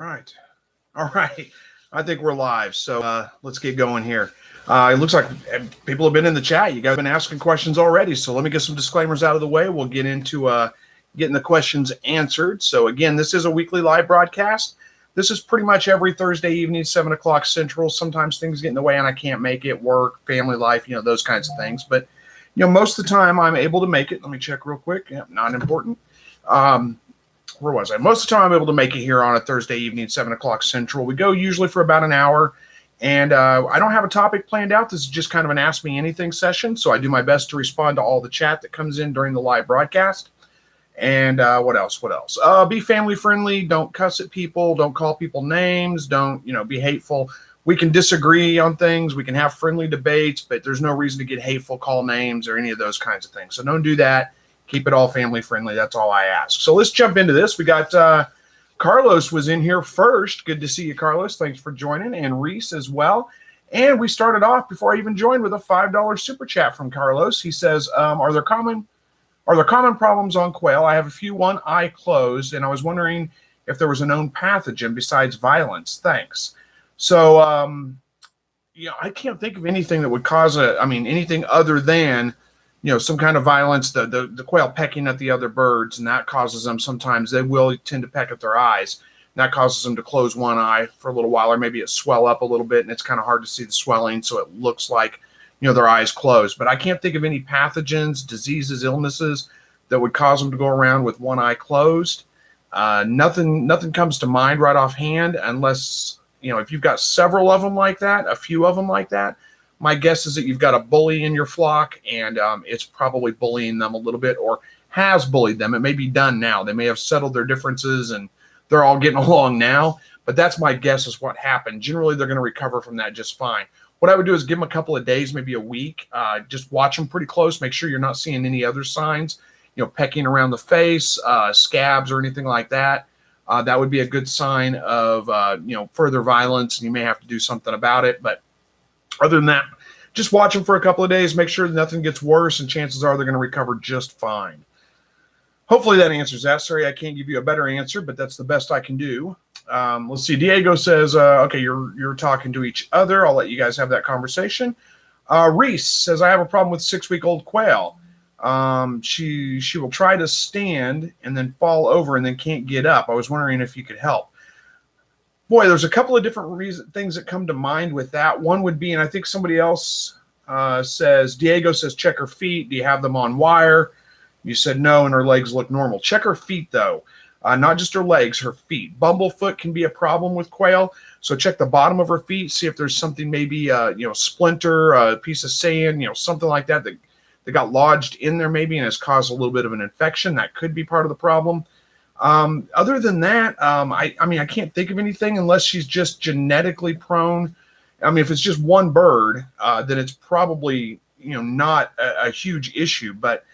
Right. All right. I think we're live. So let's get going here. It looks like people have been in the chat. You guys have been asking questions already. So let me get some disclaimers out of the way. We'll get into getting the questions answered. So again, this is a weekly live broadcast. This is pretty much every Thursday evening, 7 o'clock Central. Sometimes things get in the way and I can't make it, work, family life, those kinds of things. But, most of the time I'm able to make it. Let me check real quick. Yeah, not important. Where was I? Most of the time I'm able to make it here on a Thursday evening, 7 o'clock Central. We go usually for about an hour, and I don't have a topic planned out. This is just kind of an Ask Me Anything session, so I do my best to respond to all the chat that comes in during the live broadcast. And what else? Be family friendly. Don't cuss at people. Don't call people names. Don't, be hateful. We can disagree on things. We can have friendly debates, but there's no reason to get hateful, call names, or any of those kinds of things. So don't do that. Keep it all family friendly. That's all I ask. So let's jump into this. We got Carlos was in here first. Good to see you, Carlos. Thanks for joining. And Reese as well. And we started off before I even joined with a $5 super chat from Carlos. He says, are there common problems on quail? I have a few. One eye closed, and I was wondering if there was a known pathogen besides violence. Thanks. So, I can't think of anything that would cause anything other than some kind of violence, the quail pecking at the other birds, and that causes them, sometimes they will tend to peck at their eyes. And that causes them to close one eye for a little while, or maybe it swell up a little bit, and it's kind of hard to see the swelling, so it looks like, their eyes closed. But I can't think of any pathogens, diseases, illnesses that would cause them to go around with one eye closed. Nothing comes to mind right offhand, unless, if you've got several of them like that, a few of them like that, my guess is that you've got a bully in your flock, and it's probably bullying them a little bit, or has bullied them. It may be done now. They may have settled their differences, and they're all getting along now. But that's my guess is what happened. Generally, they're going to recover from that just fine. What I would do is give them a couple of days, maybe a week. Just watch them pretty close. Make sure you're not seeing any other signs, pecking around the face, scabs, or anything like that. That would be a good sign of, further violence, and you may have to do something about it. But other than that, just watch them for a couple of days, make sure nothing gets worse, and chances are they're going to recover just fine. Hopefully that answers that. Sorry, I can't give you a better answer, but that's the best I can do. Let's see. Diego says, okay, you're talking to each other. I'll let you guys have that conversation. Reese says, I have a problem with 6-week-old quail. She will try to stand and then fall over and then can't get up. I was wondering if you could help. Boy, there's a couple of different things that come to mind with that. One would be, and I think somebody else says, Diego says, check her feet. Do you have them on wire? You said no, and her legs look normal. Check her feet, though. Not just her legs, her feet. Bumblefoot can be a problem with quail, so check the bottom of her feet, see if there's something, maybe a splinter, a piece of sand, something like that got lodged in there maybe and has caused a little bit of an infection. That could be part of the problem. Other than that, I can't think of anything unless she's just genetically prone. If it's just one bird, then it's probably, not a huge issue. But,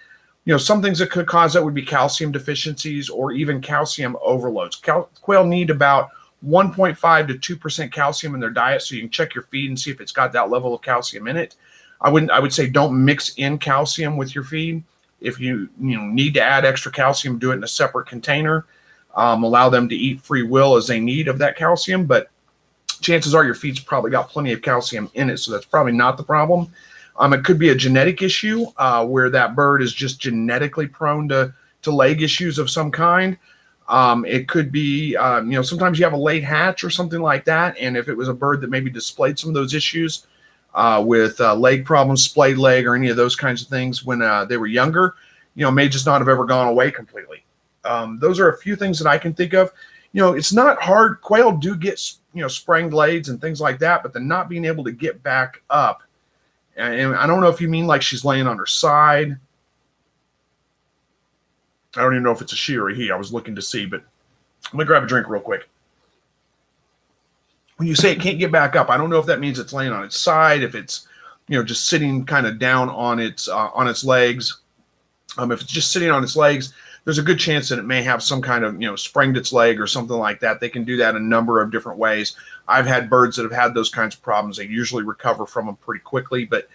some things that could cause that would be calcium deficiencies or even calcium overloads. Quail need about 1.5 to 2% calcium in their diet, so you can check your feed and see if it's got that level of calcium in it. I would say don't mix in calcium with your feed. If you need to add extra calcium, do it in a separate container. Allow them to eat free will as they need of that calcium, but chances are your feed's probably got plenty of calcium in it, so that's probably not the problem. It could be a genetic issue where that bird is just genetically prone to leg issues of some kind. It could be, sometimes you have a late hatch or something like that, and if it was a bird that maybe displayed some of those issues, with leg problems, splayed leg, or any of those kinds of things when they were younger, may just not have ever gone away completely. Those are a few things that I can think of. It's not hard. Quail do get, sprained legs and things like that, but the not being able to get back up. And I don't know if you mean like she's laying on her side. I don't even know if it's a she or a he. I was looking to see, but let me grab a drink real quick. When you say it can't get back up, I don't know if that means it's laying on its side, if it's, just sitting kind of down on its legs. If it's just sitting on its legs, there's a good chance that it may have some kind of, sprained its leg or something like that. They can do that a number of different ways. I've had birds that have had those kinds of problems. They usually recover from them pretty quickly, but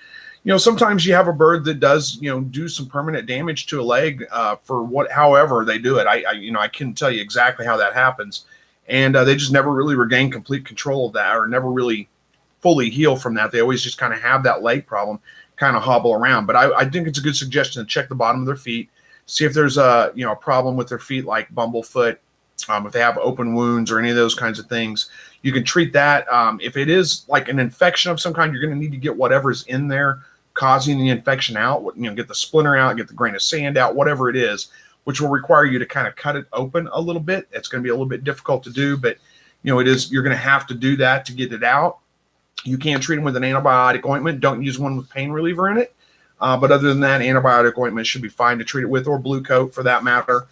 sometimes you have a bird that does, do some permanent damage to a leg for however they do it. I couldn't tell you exactly how that happens. and they just never really regain complete control of that, or never really fully heal from that. They always just kind of have that leg problem, kind of hobble around. But I think it's a good suggestion to check the bottom of their feet, see if there's a problem with their feet, like bumblefoot, if they have open wounds or any of those kinds of things. You can treat that. If it is like an infection of some kind, you're going to need to get whatever's in there causing the infection out. Get the splinter out, get the grain of sand out, whatever it is, which will require you to kind of cut it open a little bit. It's going to be a little bit difficult to do, but you're going to have to do that to get it out. You can treat them with an antibiotic ointment. Don't use one with pain reliever in it. But other than that, antibiotic ointment should be fine to treat it with, or blue coat for that matter.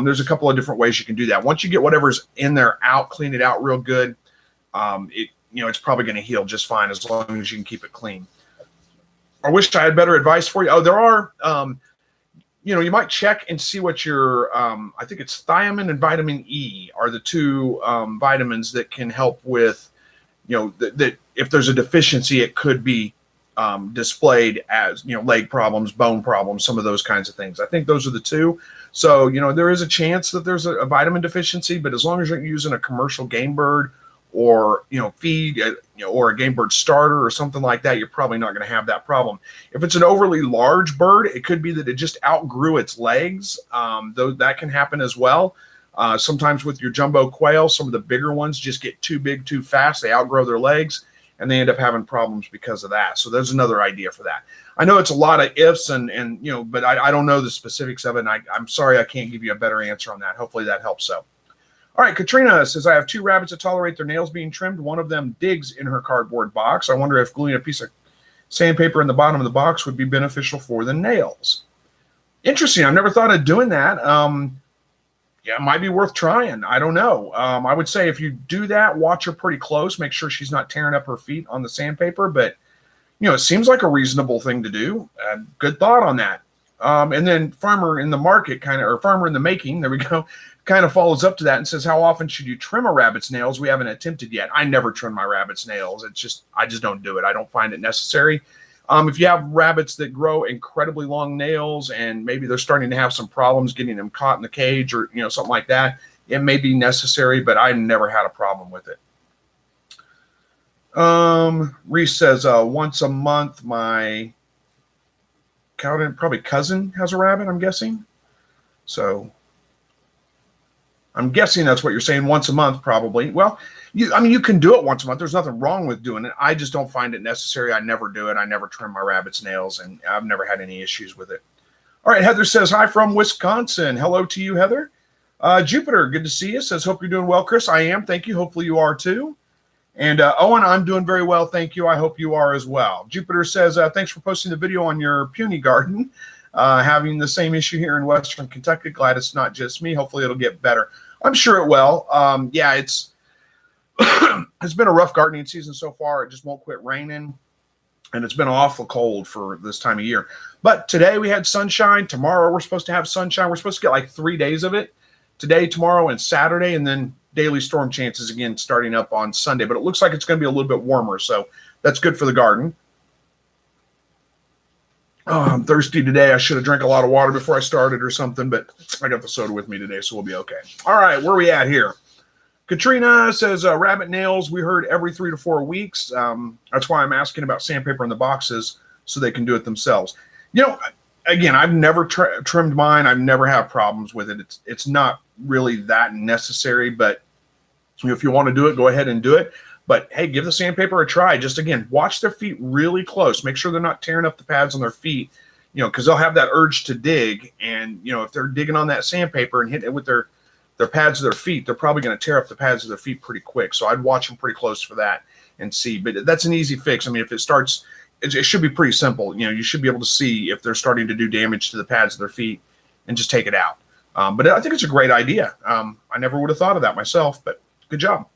There's a couple of different ways you can do that. Once you get whatever's in there out, clean it out real good. It's probably going to heal just fine as long as you can keep it clean. I wish I had better advice for you. Oh, there are, you might check and see what your, I think it's thiamine and vitamin E are the two vitamins that can help with, that if there's a deficiency, it could be displayed as, leg problems, bone problems, some of those kinds of things. I think those are the two. So, there is a chance that there's a vitamin deficiency, but as long as you're using a commercial game bird or, feed, or a game bird starter or something like that, you're probably not going to have that problem. If it's an overly large bird, it could be that it just outgrew its legs. Though that can happen as well. Sometimes with your jumbo quail, some of the bigger ones just get too big too fast. They outgrow their legs and they end up having problems because of that. So there's another idea for that. I know it's a lot of ifs but I don't know the specifics of it. And I'm sorry I can't give you a better answer on that. Hopefully that helps. So. All right, Katrina says, I have 2 rabbits that tolerate their nails being trimmed. One of them digs in her cardboard box. I wonder if gluing a piece of sandpaper in the bottom of the box would be beneficial for the nails. Interesting. I've never thought of doing that. It might be worth trying. I don't know. I would say if you do that, watch her pretty close. Make sure she's not tearing up her feet on the sandpaper. But, it seems like a reasonable thing to do. Good thought on that. And then Farmer in the Market Farmer in the Making, there we go, kind of follows up to that and says, how often should you trim a rabbit's nails? We haven't attempted yet. I never trim my rabbit's nails. I just don't do it. I don't find it necessary. If you have rabbits that grow incredibly long nails and maybe they're starting to have some problems getting them caught in the cage or, something like that, it may be necessary, but I never had a problem with it. Reese says, once a month, my probably cousin has a rabbit, I'm guessing. So I'm guessing that's what you're saying, once a month, probably. Well, you can do it once a month. There's nothing wrong with doing it. I just don't find it necessary. I never do it. I never trim my rabbit's nails, and I've never had any issues with it. All right, Heather says, hi from Wisconsin. Hello to you, Heather. Jupiter, good to see you. Says, hope you're doing well, Chris. I am. Thank you. Hopefully you are too. And Owen, I'm doing very well. Thank you. I hope you are as well. Jupiter says, thanks for posting the video on your puny garden. Having the same issue here in Western Kentucky. Glad it's not just me. Hopefully it'll get better. I'm sure it will. Yeah, it's been a rough gardening season so far. It just won't quit raining. And it's been awful cold for this time of year. But today we had sunshine. Tomorrow we're supposed to have sunshine. We're supposed to get like 3 days of it. Today, tomorrow, and Saturday. And then daily storm chances again starting up on Sunday. But it looks like it's going to be a little bit warmer. So that's good for the garden. Oh, I'm thirsty today. I should have drank a lot of water before I started or something, but I got the soda with me today, so we'll be okay. All right, where are we at here? Katrina says, rabbit nails, we heard every 3 to 4 weeks. That's why I'm asking about sandpaper in the boxes so they can do it themselves. Again, I've never trimmed mine. I've never had problems with it. It's not really that necessary, but if you want to do it, go ahead and do it. But, hey, give the sandpaper a try. Just, again, watch their feet really close. Make sure they're not tearing up the pads on their feet, because they'll have that urge to dig. And, if they're digging on that sandpaper and hitting it with their pads of their feet, they're probably going to tear up the pads of their feet pretty quick. So I'd watch them pretty close for that and see. But that's an easy fix. I mean, if it starts, it should be pretty simple. You should be able to see if they're starting to do damage to the pads of their feet and just take it out. But I think it's a great idea. I never would have thought of that myself, but good job.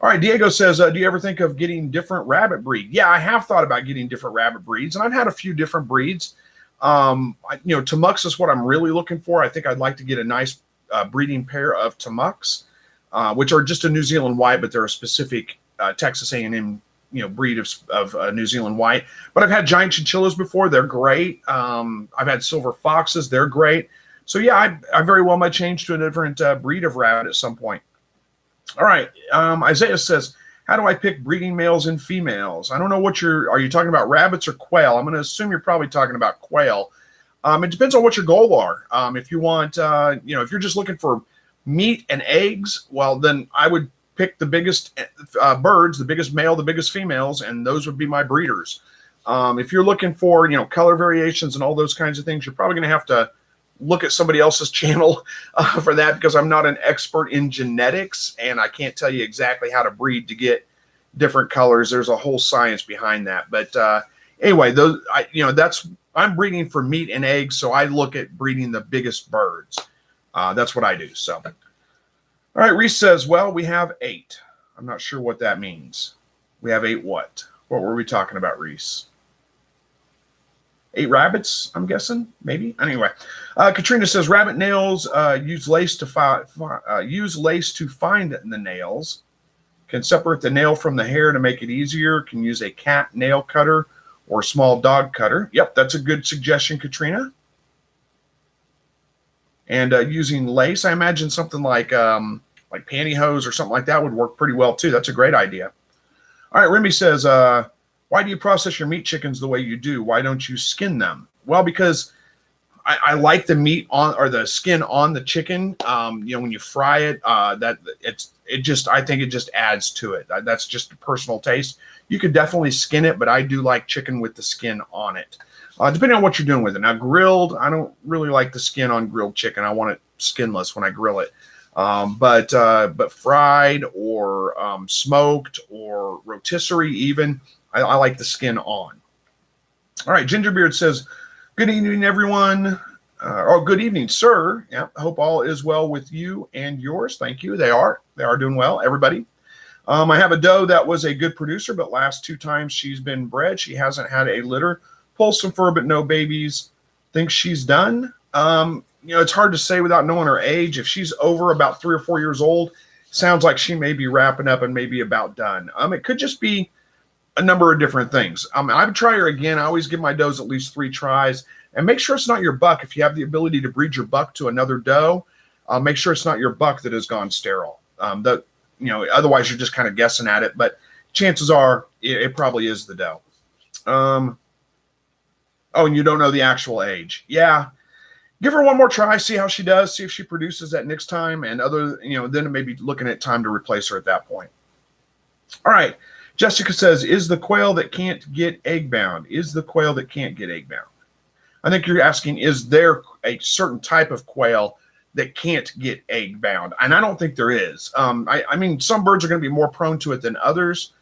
All right, Diego says, do you ever think of getting different rabbit breed? Yeah, I have thought about getting different rabbit breeds, and I've had a few different breeds. Tamucks is what I'm really looking for. I think I'd like to get a nice breeding pair of Tamucks, which are just a New Zealand white, but they're a specific Texas A&M breed of New Zealand white. But I've had giant chinchillas before. They're great. I've had silver foxes. They're great. So, yeah, I very well might change to a different breed of rabbit at some point. All right. Isaiah says, how do I pick breeding males and females? I don't know are you talking about rabbits or quail? I'm going to assume you're probably talking about quail. It depends on what your goal are. If you want, if you're just looking for meat and eggs, well, then I would pick the biggest birds, the biggest male, the biggest females, and those would be my breeders. If you're looking for, color variations and all those kinds of things, you're probably going to have to look at somebody else's channel for that, because I'm not an expert in genetics and I can't tell you exactly how to breed to get different colors. There's a whole science behind that. But anyway, I'm breeding for meat and eggs, so I look at breeding the biggest birds. That's what I do. So, all right, Reese says, well, we have 8. I'm not sure what that means. We have 8 what? What were we talking about, Reese? 8 rabbits, I'm guessing, maybe. Anyway, Katrina says rabbit nails use lace to find the nails. Can separate the nail from the hair to make it easier. Can use a cat nail cutter or a small dog cutter. Yep, that's a good suggestion, Katrina. And using lace, I imagine something like pantyhose or something like that would work pretty well too. That's a great idea. All right, Remy says, why do you process your meat chickens the way you do? Why don't you skin them? Well, because I like the meat on, or the skin on the chicken. When you fry it, I think it just adds to it. That's just a personal taste. You could definitely skin it, but I do like chicken with the skin on it. Depending on what you're doing with it. Now, grilled, I don't really like the skin on grilled chicken. I want it skinless when I grill it. But fried or smoked or rotisserie even, I like the skin on. All right, Gingerbeard says, good evening, everyone. Good evening, sir. Yeah, hope all is well with you and yours. Thank you. They are doing well, everybody. I have a doe that was a good producer, but last 2 times she's been bred, she hasn't had a litter. Pulled some fur, but no babies. Think she's done. It's hard to say without knowing her age. If she's over about 3 or 4 years old, sounds like she may be wrapping up and maybe about done. It could just be a number of different things. I would try her again. I always give my does at least 3 tries, and make sure it's not your buck. If you have the ability to breed your buck to another doe, make sure it's not your buck that has gone sterile. Otherwise you're just kind of guessing at it, but chances are it probably is the doe. And you don't know the actual age. Yeah. Give her one more try, see how she does, see if she produces that next time, and then maybe looking at time to replace her at that point. All right. Jessica says, is the quail that can't get egg bound? Is the quail that can't get egg bound? I think you're asking, is there a certain type of quail that can't get egg bound? And I don't think there is. I mean, some birds are going to be more prone to it than others.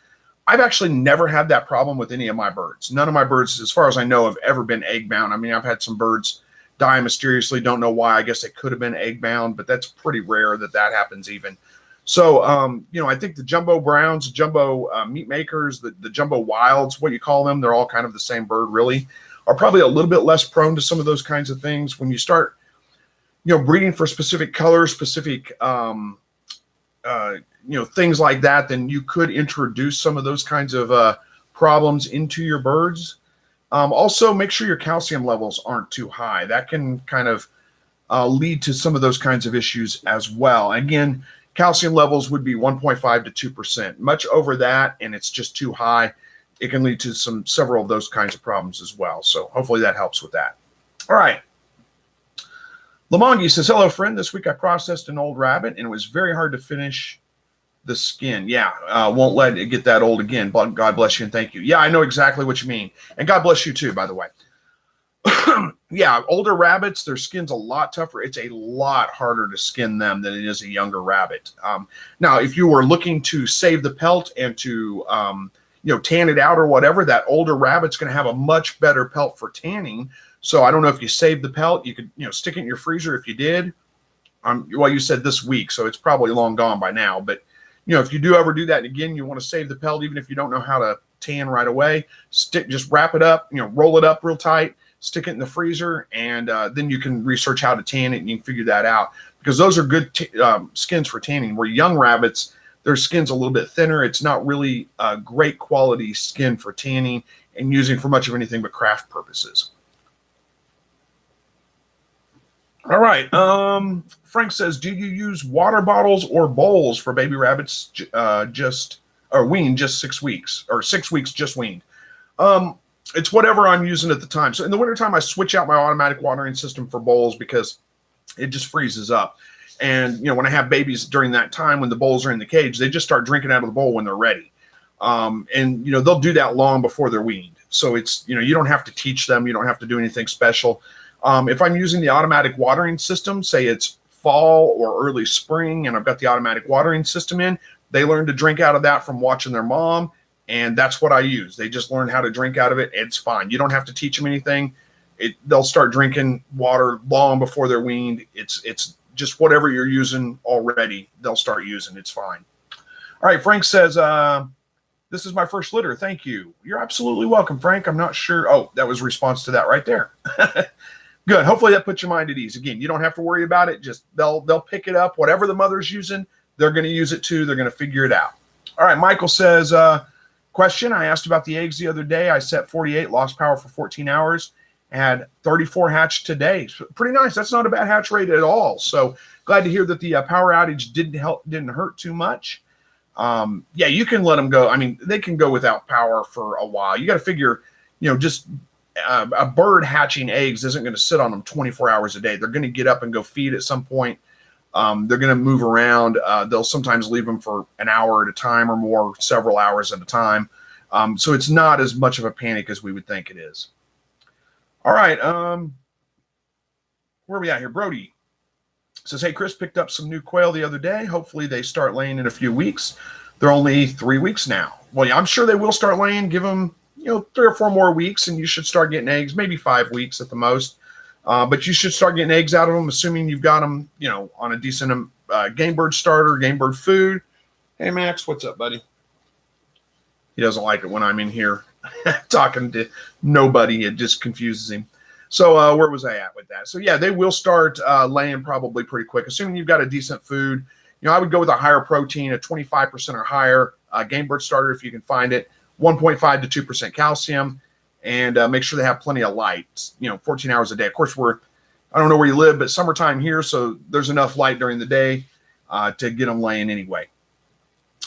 I've actually never had that problem with any of my birds. None of my birds, as far as I know, have ever been egg bound. I mean, I've had some birds die mysteriously. Don't know why. I guess they could have been egg bound, but that's pretty rare that happens even. So, I think the jumbo browns, jumbo meat makers, the jumbo wilds, what you call them, they're all kind of the same bird, really, are probably a little bit less prone to some of those kinds of things. When you start, breeding for specific colors, specific, things like that, then you could introduce some of those kinds of problems into your birds. Also, make sure your calcium levels aren't too high. That can kind of lead to some of those kinds of issues as well. Again, calcium levels would be 1.5 to 2%. Much over that, and it's just too high, it can lead to several of those kinds of problems as well. So hopefully that helps with that. All right. Lamongi says, hello, friend. This week I processed an old rabbit, and it was very hard to finish the skin. Yeah, won't let it get that old again. But God bless you and thank you. Yeah, I know exactly what you mean. And God bless you too, by the way. Yeah, older rabbits, their skin's a lot tougher. It's a lot harder to skin them than it is a younger rabbit. Now, if you were looking to save the pelt and to tan it out or whatever, that older rabbit's going to have a much better pelt for tanning. So I don't know if you saved the pelt. You could stick it in your freezer if you did. Well, you said this week, so it's probably long gone by now. But if you do ever do that again, you want to save the pelt, even if you don't know how to tan right away. Just wrap it up, roll it up real tight. Stick it in the freezer, and then you can research how to tan it, and you can figure that out. Because those are good skins for tanning. Where young rabbits, their skin's a little bit thinner. It's not really a great quality skin for tanning and using for much of anything but craft purposes. All right. Frank says, do you use water bottles or bowls for baby rabbits weaned just 6 weeks or 6 weeks just weaned? It's whatever I'm using at the time. So in the wintertime, I switch out my automatic watering system for bowls because it just freezes up. And, when I have babies during that time, when the bowls are in the cage, they just start drinking out of the bowl when they're ready. And they'll do that long before they're weaned. So it's, you don't have to teach them. You don't have to do anything special. If I'm using the automatic watering system, say it's fall or early spring, and I've got the automatic watering system in, they learn to drink out of that from watching their mom. And that's what I use. They just learn how to drink out of it. It's fine. You don't have to teach them anything. They'll start drinking water long before they're weaned. It's just whatever you're using already, they'll start using. It's fine. All right. Frank says, this is my first litter. Thank you. You're absolutely welcome, Frank. I'm not sure. Oh, that was a response to that right there. Good. Hopefully that puts your mind at ease. Again, you don't have to worry about it. Just they'll pick it up. Whatever the mother's using, they're going to use it too. They're going to figure it out. All right. Michael says, question. I asked about the eggs the other day. I set 48, lost power for 14 hours, had 34 hatched today. So pretty nice. That's not a bad hatch rate at all. So glad to hear that the power outage didn't hurt too much. Yeah, you can let them go. I mean, they can go without power for a while. You got to figure, just a bird hatching eggs isn't going to sit on them 24 hours a day. They're going to get up and go feed at some point. They're going to move around. They'll sometimes leave them for an hour at a time or more, several hours at a time. So it's not as much of a panic as we would think it is. All right. Where are we at here? Brody says, hey, Chris, picked up some new quail the other day. Hopefully they start laying in a few weeks. They're only 3 weeks now. Well, yeah, I'm sure they will start laying. Give them, 3 or 4 more weeks, and you should start getting eggs, maybe 5 weeks at the most. But you should start getting eggs out of them, assuming you've got them, on a decent game bird starter, game bird food. Hey, Max, what's up, buddy? He doesn't like it when I'm in here talking to nobody. It just confuses him. So where was I at with that? So, yeah, they will start laying probably pretty quick, assuming you've got a decent food. I would go with a higher protein, a 25% or higher game bird starter if you can find it, 1.5 to 2% calcium, and make sure they have plenty of light, 14 hours a day. Of course, I don't know where you live, but summertime here, so there's enough light during the day to get them laying anyway.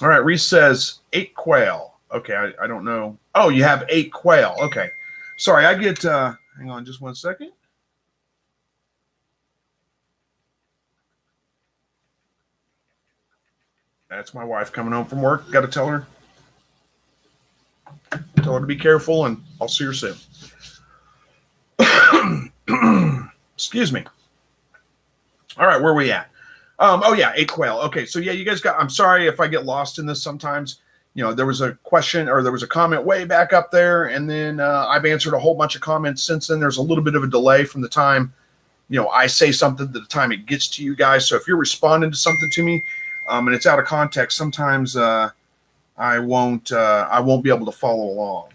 All right, Reese says 8 quail. Okay, I don't know. Oh, you have 8 quail. Okay. Sorry, I get, hang on just one second. That's my wife coming home from work. Got to tell her to be careful, and I'll see her soon. Excuse me. All right, where are we at? Oh, yeah, 8 quail. Okay, so, yeah, you guys I'm sorry if I get lost in this sometimes. There was a question or there was a comment way back up there, and then I've answered a whole bunch of comments since then. There's a little bit of a delay from the time, I say something to the time it gets to you guys. So if you're responding to something to me and it's out of context, sometimes I won't be able to follow along.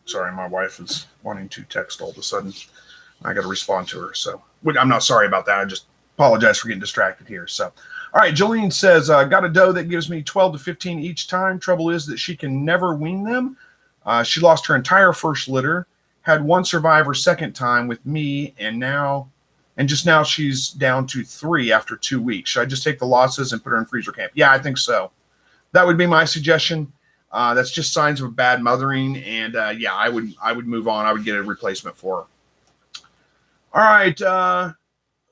Sorry, my wife is wanting to text all of a sudden. I got to respond to her. So I'm not sorry about that. I just apologize for getting distracted here. So, all right, Jolene says, got a doe that gives me 12 to 15 each time. Trouble is that she can never wean them. She lost her entire first litter, had one survive her second time with me, and just now she's down to 3 after 2 weeks. Should I just take the losses and put her in freezer camp? Yeah, I think so. That would be my suggestion. That's just signs of bad mothering, and yeah, I would move on. I would get a replacement for her. All right,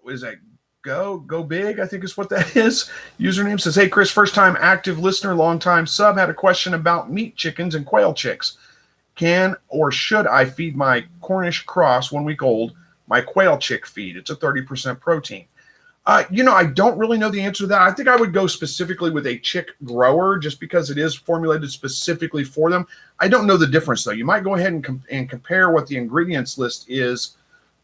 what is that? Go big, I think is what that is. Username says, hey, Chris, first time active listener, long time sub, had a question about meat chickens and quail chicks. Can or should I feed my Cornish cross 1 week old my quail chick feed? It's a 30% protein. I don't really know the answer to that. I think I would go specifically with a chick grower just because it is formulated specifically for them. I don't know the difference, though. You might go ahead and compare what the ingredients list is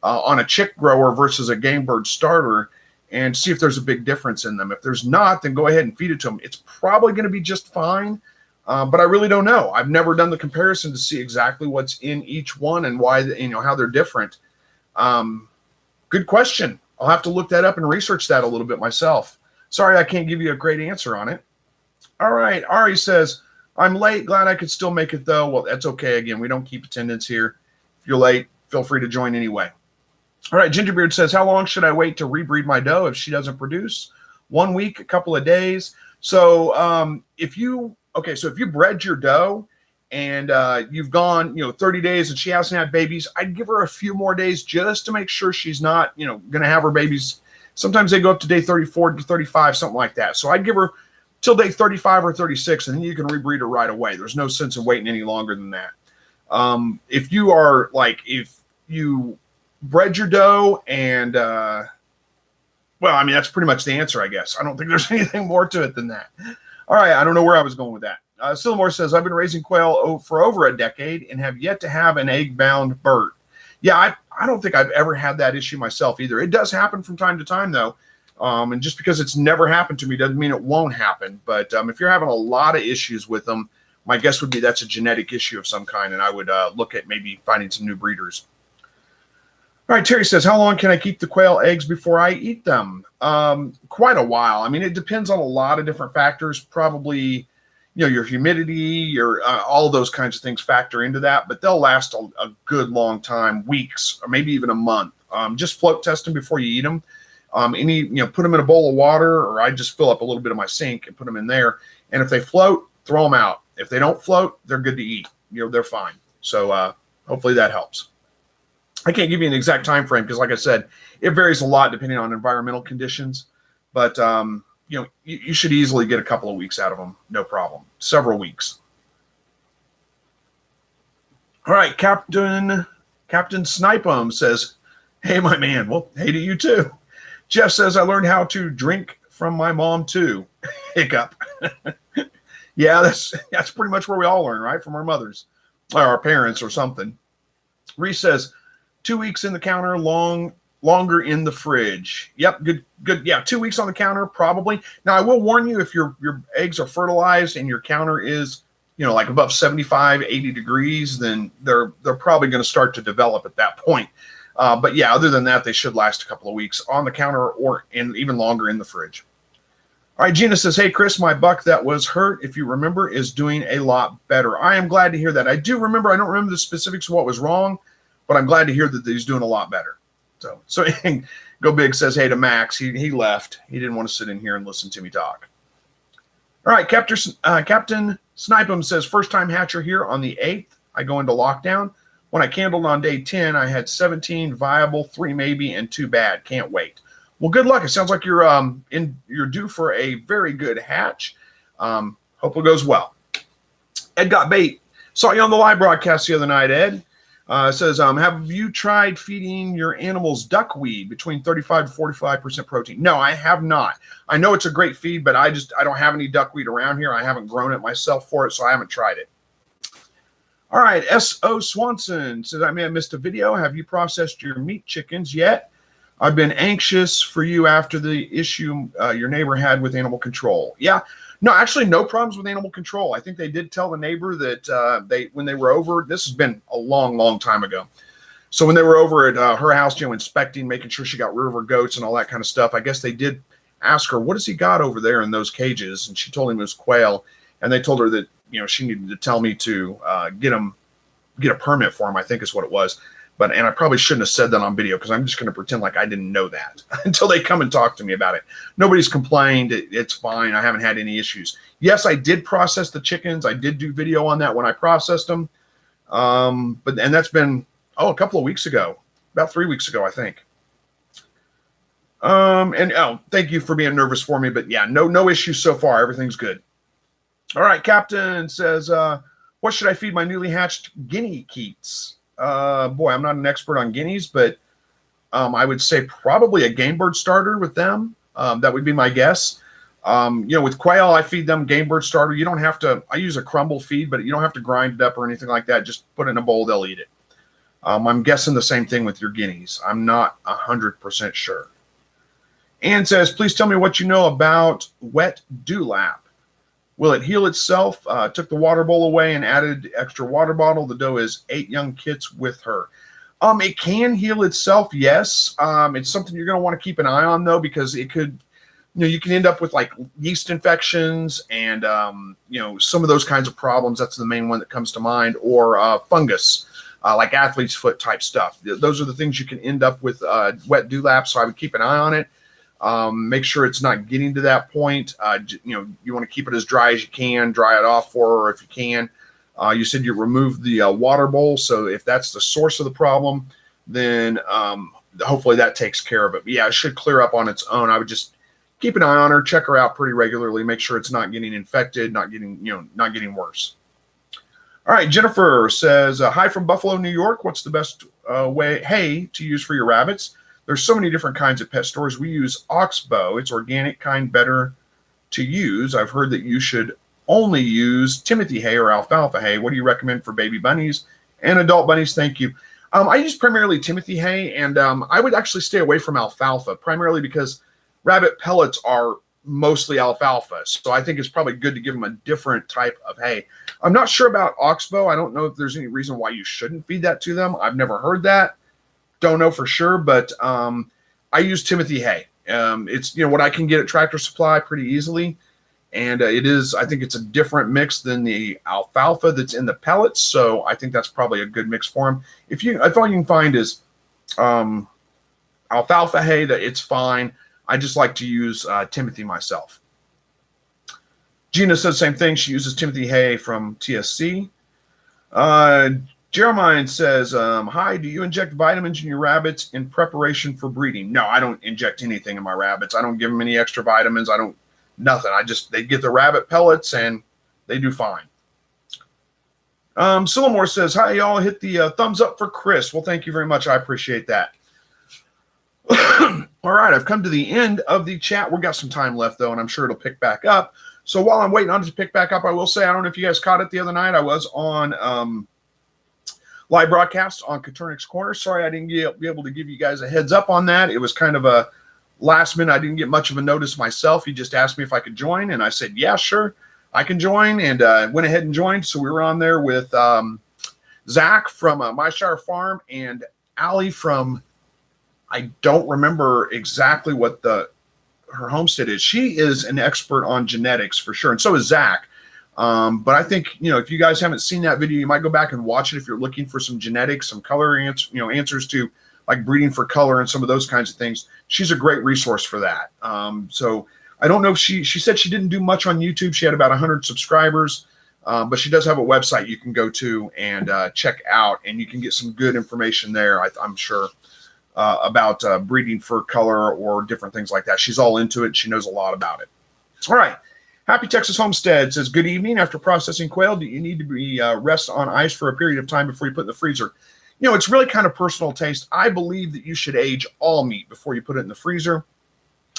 on a chick grower versus a game bird starter and see if there's a big difference in them. If there's not, then go ahead and feed it to them. It's probably going to be just fine, but I really don't know. I've never done the comparison to see exactly what's in each one and why, how they're different. Good question. I'll have to look that up and research that a little bit myself. Sorry, I can't give you a great answer on it. All right. Ari says, I'm late. Glad I could still make it, though. Well, that's okay. Again, we don't keep attendance here. If you're late, feel free to join anyway. All right, Gingerbeard says, how long should I wait to rebreed my doe if she doesn't produce? 1 week, a couple of days. So if you bred your doe and you've gone 30 days and she hasn't had babies, I'd give her a few more days just to make sure she's not going to have her babies. Sometimes they go up to day 34 to 35, something like that. So I'd give her till day 35 or 36, and then you can rebreed her right away. There's no sense in waiting any longer than that. If you bred your doe and that's pretty much the answer, I guess. I don't think there's anything more to it than that. All right, I don't know where I was going with that. Sillamore says, I've been raising quail for over a decade and have yet to have an egg-bound bird. Yeah, I don't think I've ever had that issue myself either. It does happen from time to time, though. And just because it's never happened to me doesn't mean it won't happen. But if you're having a lot of issues with them, my guess would be that's a genetic issue of some kind, and I would look at maybe finding some new breeders. All right, Terry says, how long can I keep the quail eggs before I eat them? Quite a while. I mean, it depends on a lot of different factors. Probably, your humidity, your all those kinds of things factor into that. But they'll last a good long time, weeks, or maybe even a month. Just float test them before you eat them. Put them in a bowl of water, or I just fill up a little bit of my sink and put them in there. And if they float, throw them out. If they don't float, they're good to eat. They're fine. So hopefully that helps. I can't give you an exact time frame because, like I said, it varies a lot depending on environmental conditions. But you should easily get a couple of weeks out of them, no problem. Several weeks. All right, Captain Snipem says, "Hey, my man." Well, hey to you too. Jeff says, "I learned how to drink from my mom too." Hiccup. Yeah, that's pretty much where we all learn, right? From our mothers or our parents or something. Reese says, 2 weeks in the counter, longer in the fridge. Yep, good. Yeah, 2 weeks on the counter, probably. Now, I will warn you, if your eggs are fertilized and your counter is, like above 75, 80 degrees, then they're probably going to start to develop at that point. But yeah, other than that, they should last a couple of weeks on the counter or even longer in the fridge. All right, Gina says, hey, Chris, my buck that was hurt, if you remember, is doing a lot better. I am glad to hear that. I do remember. I don't remember the specifics of what was wrong, but I'm glad to hear that he's doing a lot better. So Go Big says, hey to Max. He left. He didn't want to sit in here and listen to me talk. All right, Captain Snipem says, first-time hatcher here on the 8th. I go into lockdown. When I candled on day 10, I had 17 viable, 3 maybe, and 2 bad. Can't wait. Well, good luck. It sounds like you're due for a very good hatch. Hope it goes well. Ed Got Bait. Saw you on the live broadcast the other night, Ed. Says, have you tried feeding your animals duckweed between 35 to 45% protein? No, I have not. I know it's a great feed, but I don't have any duckweed around here. I haven't grown it myself for it, so I haven't tried it. All right, S.O. Swanson says, I may have missed a video. Have you processed your meat chickens yet? I've been anxious for you after the issue your neighbor had with animal control. Yeah, no, actually no problems with animal control. I think they did tell the neighbor that when they were over, this has been a long, long time ago. So when they were over at her house, inspecting, making sure she got rid of her goats and all that kind of stuff, I guess they did ask her, what has he got over there in those cages? And she told him it was quail. And they told her that, she needed to tell me to get a permit for him, I think is what it was. And I probably shouldn't have said that on video because I'm just going to pretend like I didn't know that until they come and talk to me about it. Nobody's complained. It's fine. I haven't had any issues. Yes, I did process the chickens. I did do video on that when I processed them. And that's been, a couple of weeks ago, about 3 weeks ago, I think. Thank you for being nervous for me. But yeah, no issues so far. Everything's good. All right. Captain says, what should I feed my newly hatched guinea keats? Boy, I'm not an expert on guineas, but I would say probably a game bird starter with them. That would be my guess. With quail, I feed them game bird starter. You don't have to, I use a crumble feed, but you don't have to grind it up or anything like that. Just put it in a bowl, they'll eat it. I'm guessing the same thing with your guineas. I'm not 100% sure. Ann says, please tell me what you know about wet dewlap. Will it heal itself? Took the water bowl away and added extra water bottle. The doe is 8 young kits with her. It can heal itself, yes. It's something you're going to want to keep an eye on, though, because it could, you can end up with like yeast infections and, some of those kinds of problems. That's the main one that comes to mind, or fungus. like athlete's foot type stuff. Those are the things you can end up with wet dewlap. So I would keep an eye on it. Make sure it's not getting to that point. You want to keep it as dry as you can, dry it off for her if you can. You said you removed the water bowl. So if that's the source of the problem, then hopefully that takes care of it. But yeah, it should clear up on its own. I would just keep an eye on her, check her out pretty regularly, make sure it's not getting infected, not getting worse. All right, Jennifer says, hi from Buffalo, New York. What's the best hay to use for your rabbits? There's so many different kinds at pet stores. We use Oxbow. It's organic kind, better to use. I've heard that you should only use Timothy hay or alfalfa hay. What do you recommend for baby bunnies and adult bunnies? Thank you. I use primarily Timothy hay, and I would actually stay away from alfalfa, primarily because rabbit pellets are mostly alfalfa. So I think it's probably good to give them a different type of hay. I'm not sure about Oxbow. I don't know if there's any reason why you shouldn't feed that to them. I've never heard that. Don't know for sure, but I use Timothy hay. It's what I can get at Tractor Supply pretty easily. And I think it's a different mix than the alfalfa that's in the pellets. So I think that's probably a good mix for them. If all you can find is alfalfa hay, that it's fine. I just like to use Timothy myself. Gina says the same thing. She uses Timothy hay from TSC. Jeremiah says, hi, do you inject vitamins in your rabbits in preparation for breeding? No, I don't inject anything in my rabbits. I don't give them any extra vitamins. Nothing. They get the rabbit pellets and they do fine. Sillamore says, hi, y'all. Hit the thumbs up for Chris. Well, thank you very much. I appreciate that. All right, I've come to the end of the chat. We've got some time left, though, and I'm sure it'll pick back up. So while I'm waiting on it to pick back up, I will say, I don't know if you guys caught it the other night. I was on live broadcast on Katernik's Corner. Sorry I didn't be able to give you guys a heads up on that. It was kind of a last minute. I didn't get much of a notice myself. He just asked me if I could join, and I said, yeah, sure, I can join, and went ahead and joined. So we were on there with Zach from Myshire Farm and Allie from, I don't remember exactly what her homestead is. She is an expert on genetics for sure, and so is Zach. But I think, if you guys haven't seen that video, you might go back and watch it if you're looking for some genetics, some color answers to like breeding for color and some of those kinds of things. She's a great resource for that. So I don't know if she said she didn't do much on YouTube. She had about 100 subscribers, but she does have a website you can go to and check out, and you can get some good information there, I'm sure, about breeding for color or different things like that. She's all into it. She knows a lot about it. All right. Happy Texas Homestead says, good evening. After processing quail, do you need to be rest on ice for a period of time before you put it in the freezer? It's really kind of personal taste. I believe that you should age all meat before you put it in the freezer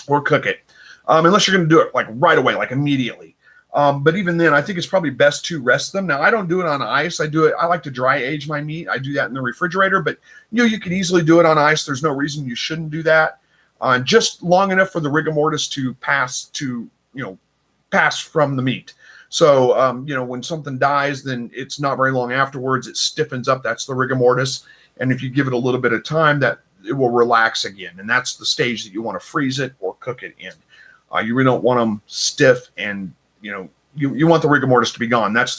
or cook it, unless you're going to do it like right away, like immediately. But even then, I think it's probably best to rest them. Now, I don't do it on ice. I like to dry age my meat. I do that in the refrigerator, but you can easily do it on ice. There's no reason you shouldn't do that. Just long enough for the rigor mortis to pass from the meat. So, when something dies, then it's not very long afterwards. It stiffens up. That's the rigor mortis. And if you give it a little bit of time, that it will relax again. And that's the stage that you want to freeze it or cook it in. You really don't want them stiff, and you want the rigor mortis to be gone. That's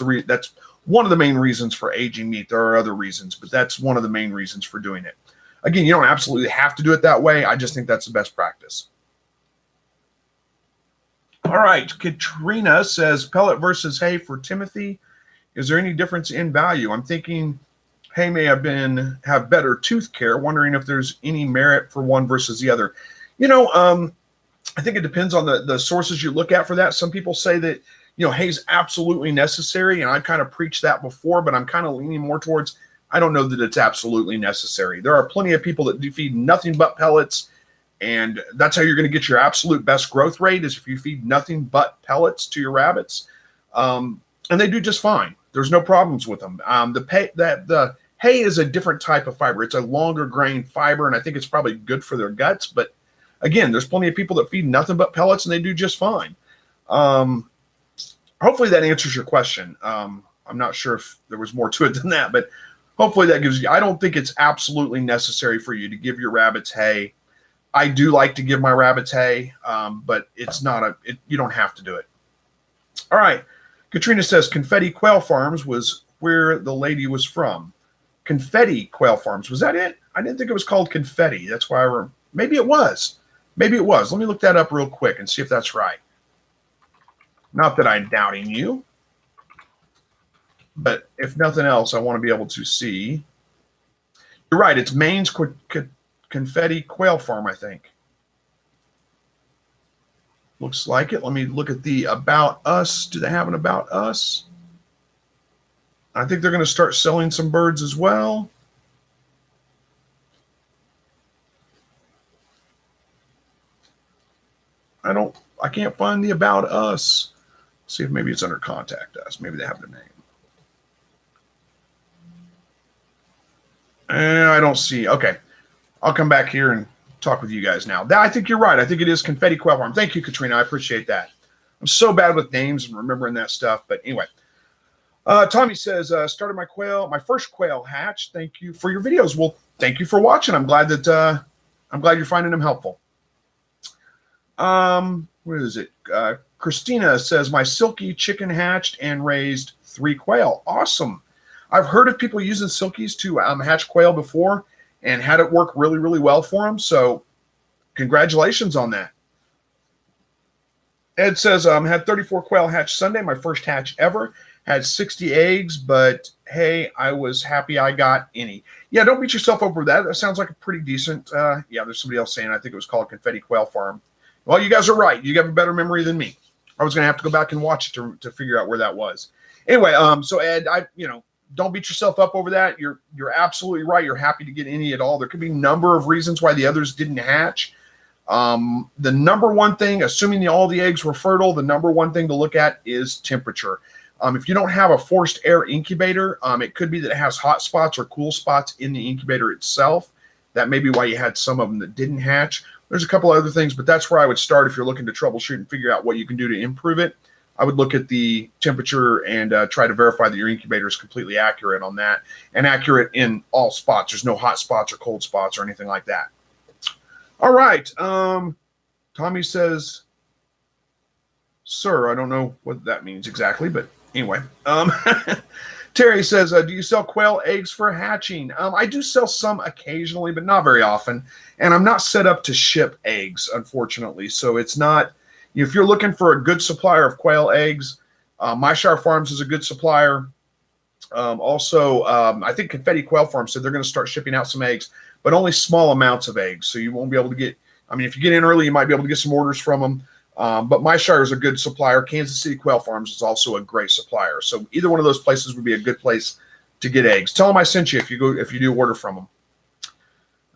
one of the main reasons for aging meat. There are other reasons, but that's one of the main reasons for doing it. Again, you don't absolutely have to do it that way. I just think that's the best practice. All right, Katrina says, pellet versus hay for Timothy. Is there any difference in value? I'm thinking hay may have better tooth care. Wondering if there's any merit for one versus the other. I think it depends on the sources you look at for that. Some people say that, hay's absolutely necessary, and I kind of preached that before, but I'm kind of leaning more towards, I don't know that it's absolutely necessary. There are plenty of people that do feed nothing but pellets, and that's how you're going to get your absolute best growth rate, is if you feed nothing but pellets to your rabbits. And they do just fine. There's no problems with them. The hay is a different type of fiber. It's a longer grain fiber, and I think it's probably good for their guts. But again, there's plenty of people that feed nothing but pellets, and they do just fine. Hopefully that answers your question. I'm not sure if there was more to it than that, but hopefully that gives you, I don't think it's absolutely necessary for you to give your rabbits hay. I do like to give my rabbits hay, but it's not you don't have to do it. All right. Katrina says Confetti Quail Farms was where the lady was from. Confetti Quail Farms. Was that it? I didn't think it was called Confetti. That's why maybe it was. Maybe it was. Let me look that up real quick and see if that's right. Not that I'm doubting you, but if nothing else, I want to be able to see. You're right. It's Maine's Confetti Quail Farm, I think. Looks like it. Let me look at the About Us. Do they have an About Us? I think they're going to start selling some birds as well. I can't find the About Us. See if maybe it's under Contact Us. Maybe they have the name. I don't see. Okay. I'll come back here and talk with you guys now. I think you're right. I think it is Confetti Quail Farm. Thank you, Katrina. I appreciate that. I'm so bad with names and remembering that stuff. But anyway, Tommy says, started my first quail hatch. Thank you for your videos. Well, thank you for watching. I'm glad you're finding them helpful. Where is it? Christina says, my silky chicken hatched and raised 3 quail. Awesome. I've heard of people using silkies to hatch quail before and had it work really, really well for them. So congratulations on that. Ed says, had 34 quail hatched Sunday, my first hatch ever. Had 60 eggs, but hey, I was happy I got any. Yeah, don't beat yourself over that. That sounds like a pretty decent, yeah, there's somebody else saying, I think it was called Confetti Quail Farm. Well, you guys are right. You have a better memory than me. I was going to have to go back and watch it to figure out where that was. Anyway, so Ed, don't beat yourself up over that. You're absolutely right. You're happy to get any at all. There could be a number of reasons why the others didn't hatch. The number one thing, assuming all the eggs were fertile, the number one thing to look at is temperature. If you don't have a forced air incubator, it could be that it has hot spots or cool spots in the incubator itself. That may be why you had some of them that didn't hatch. There's a couple other things, but that's where I would start if you're looking to troubleshoot and figure out what you can do to improve it. I would look at the temperature and try to verify that your incubator is completely accurate on that and accurate in all spots. There's no hot spots or cold spots or anything like that. All right. Tommy says, sir, I don't know what that means exactly, but anyway. Terry says, do you sell quail eggs for hatching? I do sell some occasionally, but not very often. And I'm not set up to ship eggs, unfortunately. So it's not, if you're looking for a good supplier of quail eggs, Myshire Farms is a good supplier. Also, I think Confetti Quail Farm said they're going to start shipping out some eggs, but only small amounts of eggs. So you won't be able to get, if you get in early, you might be able to get some orders from them. But Myshire is a good supplier. Kansas City Quail Farms is also a great supplier. So either one of those places would be a good place to get eggs. Tell them I sent you if you do order from them.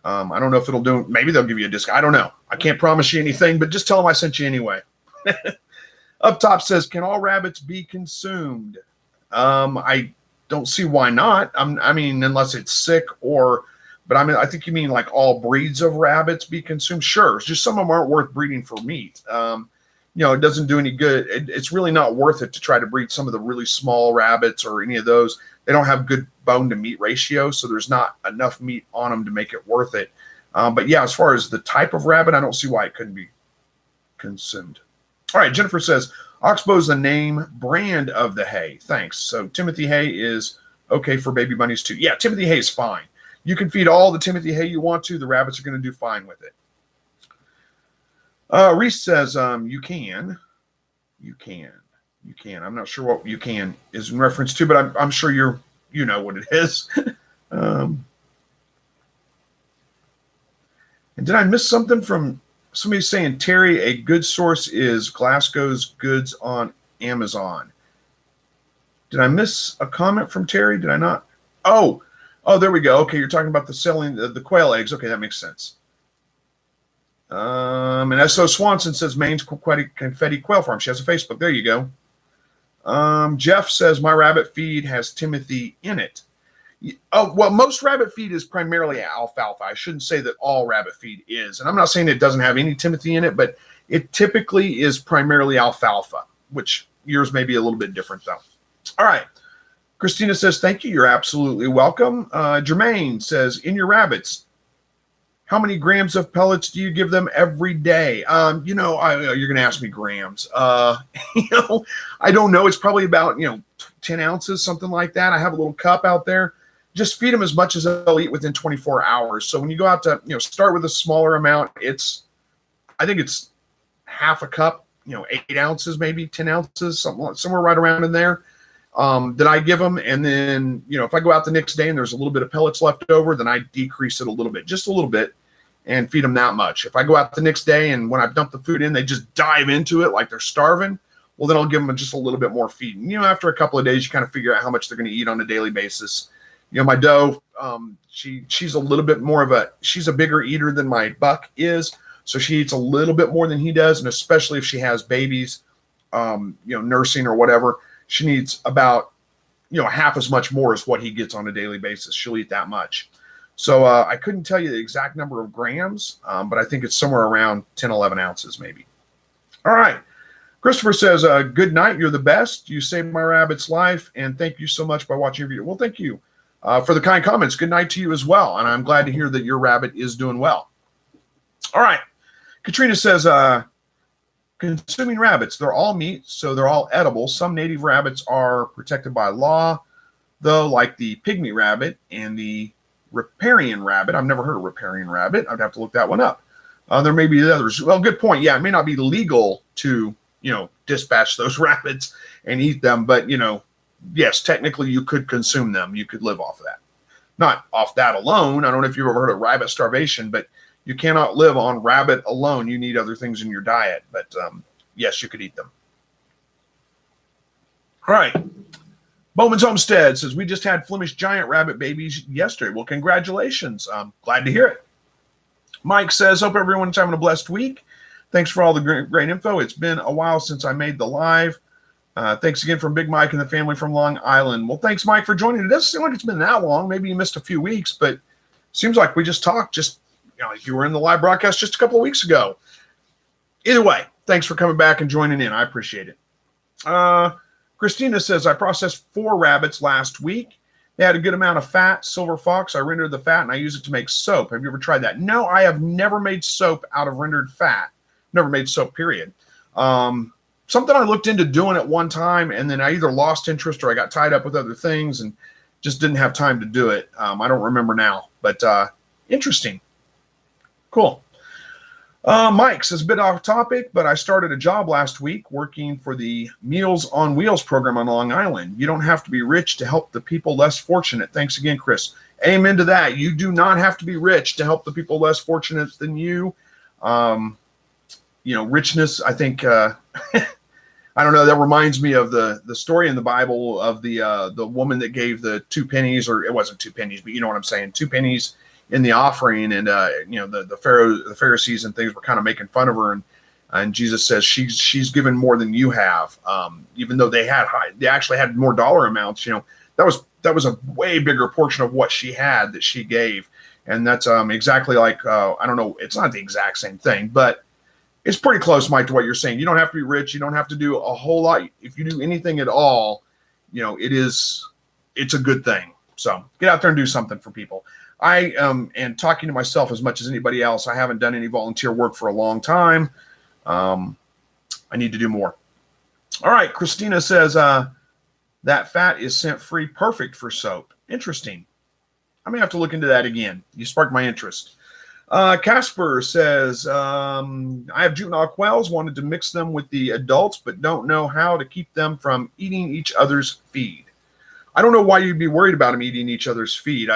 I don't know if it'll do. Maybe they'll give you a discount. I don't know. I can't promise you anything, but just tell them I sent you anyway. Up top says, can all rabbits be consumed? I don't see why not. Unless it's sick but I think you mean like all breeds of rabbits be consumed. Sure. It's just some of them aren't worth breeding for meat. It doesn't do any good. It's really not worth it to try to breed some of the really small rabbits or any of those. They don't have good bone to meat ratio, so there's not enough meat on them to make it worth it. But yeah, as far as the type of rabbit, I don't see why it couldn't be consumed. All right, Jennifer says, Oxbow is the name brand of the hay. Thanks. So Timothy hay is okay for baby bunnies too. Yeah, Timothy hay is fine. You can feed all the Timothy hay you want to. The rabbits are going to do fine with it. Reese says, you can. I'm not sure what you can is in reference to, but I'm sure you know what it is. And did I miss something from somebody saying, Terry, a good source is Glasgow's Goods on Amazon? Did I miss a comment from Terry? Did I not? Oh, there we go. Okay, you're talking about the selling the quail eggs. Okay, that makes sense. And S.O. Swanson says Maine's Confetti Quail Farm. She has a Facebook. There you go. Jeff says my rabbit feed has Timothy in it. Oh, well, most rabbit feed is primarily alfalfa. I shouldn't say that all rabbit feed is. And I'm not saying it doesn't have any Timothy in it, but it typically is primarily alfalfa, which yours may be a little bit different, though. All right. Christina says, thank you. You're absolutely welcome. Jermaine says, in your rabbits, how many grams of pellets do you give them every day? You're going to ask me grams. I don't know. It's probably about, 10 ounces, something like that. I have a little cup out there. just feed them as much as they'll eat within 24 hours. So when you go out to, start with a smaller amount, I think it's half a cup, 8 ounces, maybe 10 ounces, somewhere right around in there, that I give them. And then, if I go out the next day and there's a little bit of pellets left over, then I decrease it a little bit, just a little bit, and feed them that much. If I go out the next day and when I've dumped the food in, they just dive into it like they're starving, well, then I'll give them just a little bit more feed. And, after a couple of days, you kind of figure out how much they're going to eat on a daily basis. My doe, she's a little bit more she's a bigger eater than my buck is. So she eats a little bit more than he does. And especially if she has babies, nursing or whatever, she needs about, half as much more as what he gets on a daily basis. She'll eat that much. So I couldn't tell you the exact number of grams, but I think it's somewhere around 10, 11 ounces maybe. All right. Christopher says, good night. You're the best. You saved my rabbit's life. And thank you so much by watching your video. Well, thank you for the kind comments. Good night to you as well. And I'm glad to hear that your rabbit is doing well. All right. Katrina says, consuming rabbits, they're all meat, so they're all edible. Some native rabbits are protected by law, though, like the pygmy rabbit and the riparian rabbit. I've never heard of riparian rabbit. I'd have to look that one up. There may be others. Well, good point. Yeah, it may not be legal to, dispatch those rabbits and eat them, but, yes, technically you could consume them. You could live off of that. Not off that alone. I don't know if you've ever heard of rabbit starvation, but you cannot live on rabbit alone. You need other things in your diet, but yes, you could eat them. All right. Bowman's Homestead says, we just had Flemish giant rabbit babies yesterday. Well, congratulations. I'm glad to hear it. Mike says, hope everyone's having a blessed week. Thanks for all the great info. It's been a while since I made the live. Thanks again from Big Mike and the family from Long Island. Well, thanks, Mike, for joining. It doesn't seem like it's been that long. Maybe you missed a few weeks, but it seems like we just talked if you were in the live broadcast just a couple of weeks ago. Either way, thanks for coming back and joining in. I appreciate it. Christina says, I processed 4 rabbits last week. They had a good amount of fat, silver fox. I rendered the fat, and I use it to make soap. Have you ever tried that? No, I have never made soap out of rendered fat. Never made soap, period. Something I looked into doing at one time, and then I either lost interest or I got tied up with other things and just didn't have time to do it. I don't remember now, but interesting. Cool. Mike says, a bit off topic, but I started a job last week working for the Meals on Wheels program on Long Island. You don't have to be rich to help the people less fortunate. Thanks again, Chris. Amen to that. You do not have to be rich to help the people less fortunate than you. Richness, I think, I don't know, that reminds me of the story in the Bible of the woman that gave the 2 pennies, or it wasn't 2 pennies, but you know what I'm saying, 2 pennies in the offering, and the Pharisees and things were kind of making fun of her, and Jesus says she's given more than you have, even though they actually had more dollar amounts. That was a way bigger portion of what she had that she gave, and that's exactly like I don't know, it's not the exact same thing, but it's pretty close, Mike, to what you're saying. You don't have to be rich. You don't have to do a whole lot. If you do anything at all, it's a good thing. So get out there and do something for people. I and talking to myself as much as anybody else, I haven't done any volunteer work for a long time. I need to do more. All right. Christina says that fat is scent free, perfect for soap. Interesting. I may have to look into that again. You sparked my interest. Casper says, I have juvenile quails, wanted to mix them with the adults, but don't know how to keep them from eating each other's feed. I don't know why you'd be worried about them eating each other's feed.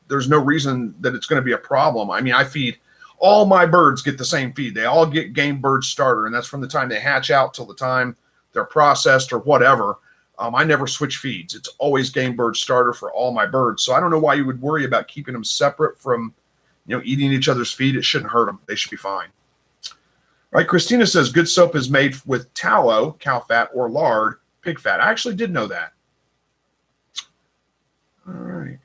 There's no reason that it's going to be a problem. I mean, I feed all my birds get the same feed. They all get game bird starter, and that's from the time they hatch out till the time they're processed or whatever. I never switch feeds. It's always game bird starter for all my birds. So I don't know why you would worry about keeping them separate from eating each other's feed. It shouldn't hurt them. They should be fine. All right. Christina says good soap is made with tallow, cow fat, or lard, pig fat. I actually did know that. All right.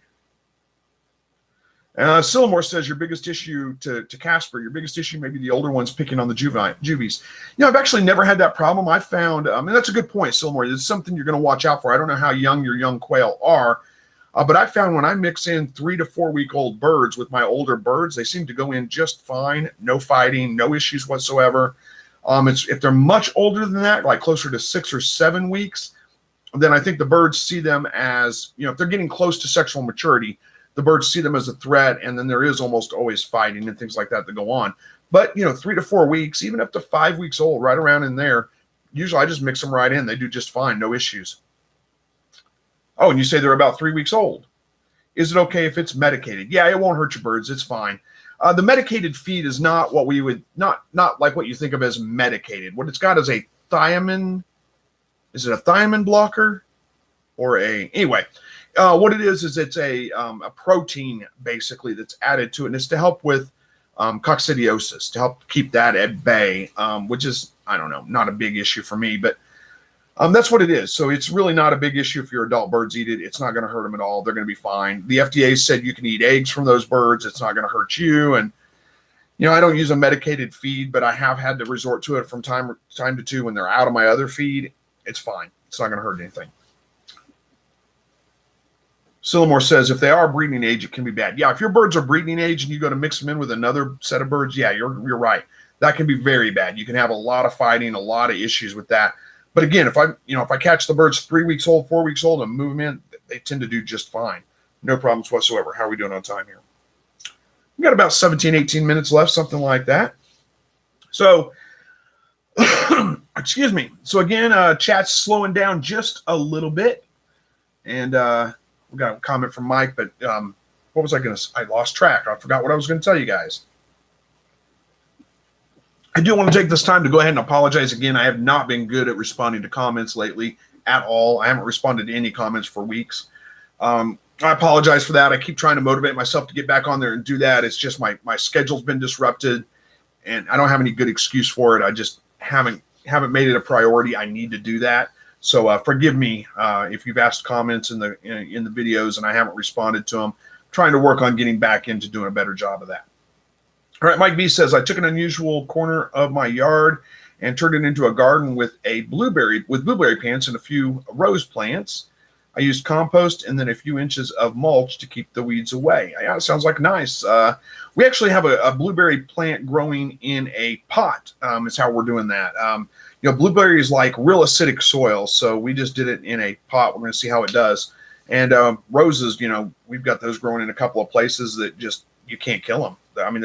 Sillamore says your biggest issue to Casper, your biggest issue may be the older ones picking on the juvies. I've actually never had that problem. I found, and that's a good point, Sillamore. It's something you're going to watch out for. I don't know how young your young quail are, but I found when I mix in 3 to 4 week old birds with my older birds, they seem to go in just fine. No fighting, no issues whatsoever. If they're much older than that, like closer to 6 or 7 weeks, then I think the birds see them as, if they're getting close to sexual maturity, the birds see them as a threat, and then there is almost always fighting and things like that go on. But, 3 to 4 weeks, even up to 5 weeks old, right around in there, usually I just mix them right in. They do just fine, no issues. Oh, and you say they're about 3 weeks old. Is it okay if it's medicated? Yeah, it won't hurt your birds. It's fine. The medicated feed is not what we would, not like what you think of as medicated. What it's got is a thiamine. Is it a thiamine blocker or anyway, what it is it's a protein basically that's added to it. And it's to help with coccidiosis, to help keep that at bay, which is, I don't know, not a big issue for me, but that's what it is. So it's really not a big issue if your adult birds eat it. It's not going to hurt them at all. They're going to be fine. The FDA said you can eat eggs from those birds. It's not going to hurt you. And, I don't use a medicated feed, but I have had to resort to it from time to time when they're out of my other feed. It's fine. It's not going to hurt anything. Sillamore says, if they are breeding age, it can be bad. Yeah, if your birds are breeding age and you go to mix them in with another set of birds, yeah, you're right. That can be very bad. You can have a lot of fighting, a lot of issues with that. But again, if I catch the birds 3 weeks old, 4 weeks old and move them in, they tend to do just fine. No problems whatsoever. How are we doing on time here? We got about 17, 18 minutes left, something like that. So, excuse me. So again, chat's slowing down just a little bit. And we got a comment from Mike, but what was I going to, I lost track. I forgot what I was going to tell you guys. I do want to take this time to go ahead and apologize again. I have not been good at responding to comments lately at all. I haven't responded to any comments for weeks. I apologize for that. I keep trying to motivate myself to get back on there and do that. It's just my schedule's been disrupted, and I don't have any good excuse for it. I just haven't made it a priority. I need to do that. So forgive me if you've asked comments in the videos and I haven't responded to them. I'm trying to work on getting back into doing a better job of that. All right, Mike B says, I took an unusual corner of my yard and turned it into a garden with blueberry plants and a few rose plants. I used compost and then a few inches of mulch to keep the weeds away. Yeah, it sounds like nice. We actually have a blueberry plant growing in a pot. Is how we're doing that. Blueberry is like real acidic soil, so we just did it in a pot. We're going to see how it does. And roses, we've got those growing in a couple of places that just, you can't kill them. I mean,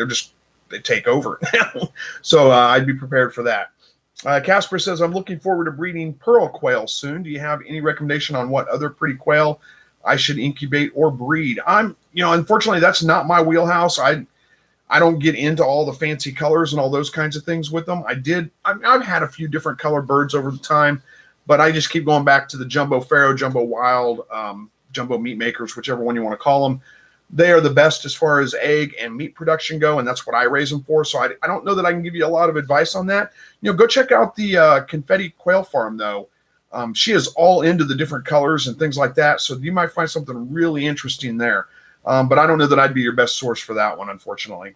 they take over now. So I'd be prepared for that. Casper says, I'm looking forward to breeding pearl quail soon. Do you have any recommendation on what other pretty quail I should incubate or breed? Unfortunately, that's not my wheelhouse. I don't get into all the fancy colors and all those kinds of things with them. I've had a few different colored birds over the time, but I just keep going back to the jumbo farrow, jumbo wild, jumbo meat makers, whichever one you want to call them. They are the best as far as egg and meat production go, and that's what I raise them for. So I don't know that I can give you a lot of advice on that. Go check out the Confetti Quail Farm, though. She is all into the different colors and things like that, so you might find something really interesting there. But I don't know that I'd be your best source for that one, unfortunately.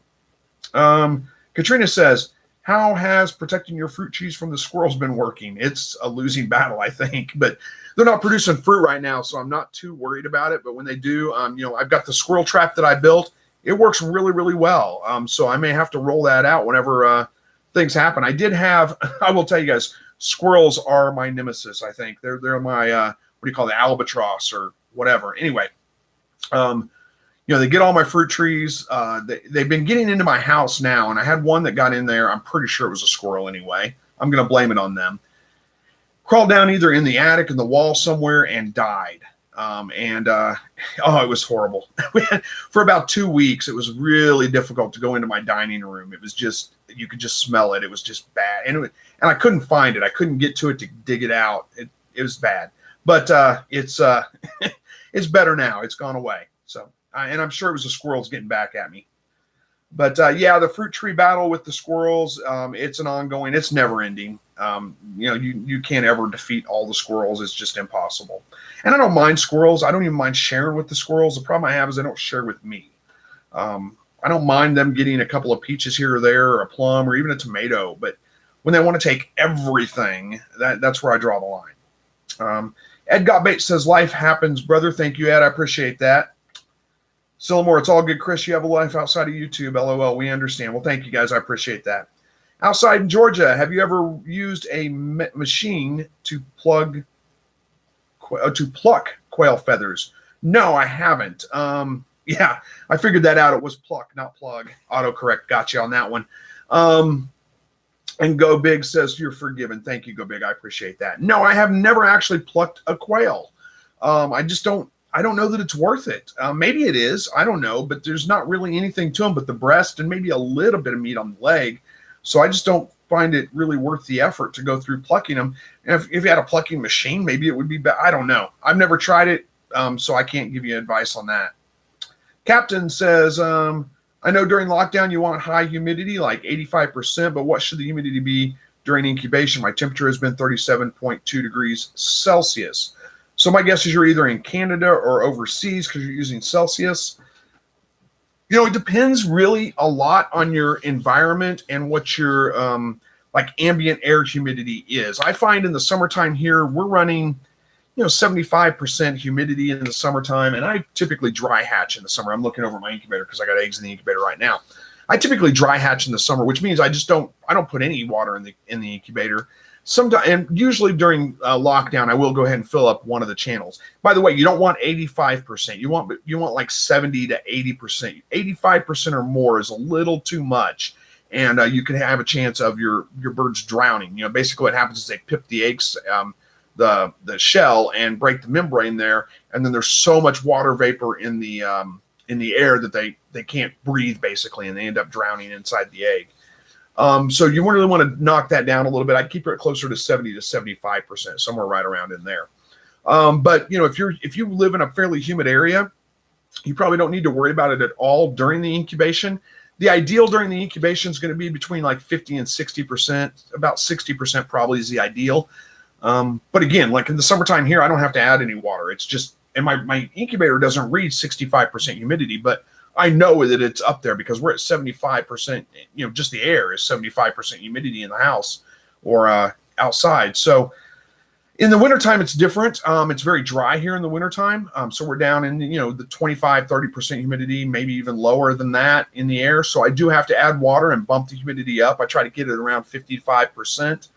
Katrina says, how has protecting your fruit trees from the squirrels been working? It's a losing battle, I think, but they're not producing fruit right now, so I'm not too worried about it. But when they do, I've got the squirrel trap that I built. It works really, really well. So I may have to roll that out whenever things happen. I will tell you guys, squirrels are my nemesis, I think. They're my, what do you call it, albatross or whatever. Anyway, they get all my fruit trees. They've been getting into my house now, and I had one that got in there. I'm pretty sure it was a squirrel anyway. I'm going to blame it on them. Crawled down either in the attic, in the wall somewhere, and died. It was horrible. For about 2 weeks, it was really difficult to go into my dining room. It was just, you could just smell it. It was just bad. And I couldn't find it. I couldn't get to it to dig it out. It was bad. But it's better now. It's gone away. So, and I'm sure it was the squirrels getting back at me. But the fruit tree battle with the squirrels, it's an ongoing, it's never ending. You can't ever defeat all the squirrels. It's just impossible. And I don't mind squirrels. I don't even mind sharing with the squirrels. The problem I have is they don't share with me. I don't mind them getting a couple of peaches here or there, or a plum, or even a tomato. But when they want to take everything, that's where I draw the line. Ed Gottbait says, life happens, brother. Thank you, Ed. I appreciate that. Sillamore, it's all good, Chris. You have a life outside of YouTube. LOL. We understand. Well, thank you, guys. I appreciate that. Outside in Georgia, have you ever used a machine to plug to pluck quail feathers. No, I haven't. Yeah, I figured that out. It was pluck, not plug. Autocorrect got you on that one. And Go Big says you're forgiven. Thank you, Go Big. I appreciate that. No, I have never actually plucked a quail. I just don't. I don't know that it's worth it. Maybe it is. I don't know, but there's not really anything to them but the breast and maybe a little bit of meat on the leg. So I just don't find it really worth the effort to go through plucking them. And if you had a plucking machine, maybe it would be better. I don't know. I've never tried it, so I can't give you advice on that. Captain says, I know during lockdown you want high humidity, like 85%, but what should the humidity be during incubation? My temperature has been 37.2 degrees Celsius. So my guess is you're either in Canada or overseas because you're using Celsius. You know, it depends really a lot on your environment and what your like ambient air humidity is. I find in the summertime here, we're running, 75% humidity in the summertime, and I typically dry hatch in the summer. I'm looking over my incubator because I got eggs in the incubator right now. I typically dry hatch in the summer, which means I don't put any water in the incubator. Sometimes, and usually during lockdown, I will go ahead and fill up one of the channels. By the way, you don't want 85%. You want like 70 to 80%. 85% or more is a little too much, and you can have a chance of your birds drowning. Basically what happens is they pip the eggs, the shell, and break the membrane there, and then there's so much water vapor in the air that they can't breathe basically, and they end up drowning inside the egg. So you really want to knock that down a little bit. I'd keep it closer to 70 to 75%, somewhere right around in there. But if you live in a fairly humid area, you probably don't need to worry about it at all during the incubation. The ideal during the incubation is going to be between like 50 and 60%. About 60% probably is the ideal. But again, like in the summertime here, I don't have to add any water. It's just, and my incubator doesn't read 65% humidity, but I know that it's up there because we're at 75%, just the air is 75% humidity in the house or outside. So in the wintertime, it's different. It's very dry here in the wintertime. So we're down in, the 25, 30% humidity, maybe even lower than that in the air. So I do have to add water and bump the humidity up. I try to get it around 55%,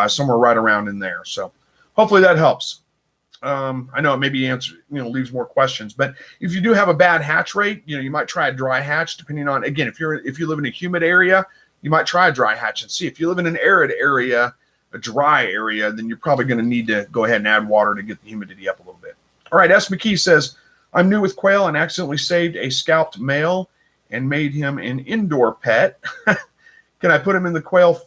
somewhere right around in there. So hopefully that helps. I know it maybe leaves more questions, but if you do have a bad hatch rate, you might try a dry hatch depending on, again, if you live in a humid area, you might try a dry hatch and see. If you live in an arid area, a dry area, then you're probably going to need to go ahead and add water to get the humidity up a little bit. All right. S. McKee says, I'm new with quail and accidentally saved a scalped male and made him an indoor pet. Can I put him in the quail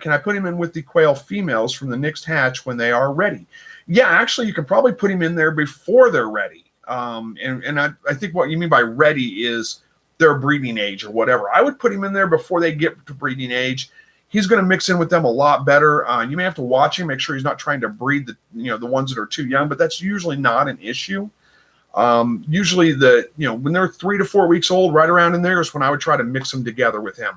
can I put him in with the quail females from the next hatch when they are ready? Yeah, actually, you can probably put him in there before they're ready. And I think what you mean by ready is their breeding age or whatever. I would put him in there before they get to breeding age. He's going to mix in with them a lot better. You may have to watch him, make sure he's not trying to breed the ones that are too young, but that's usually not an issue. Usually when they're 3 to 4 weeks old, right around in there is when I would try to mix them together with him.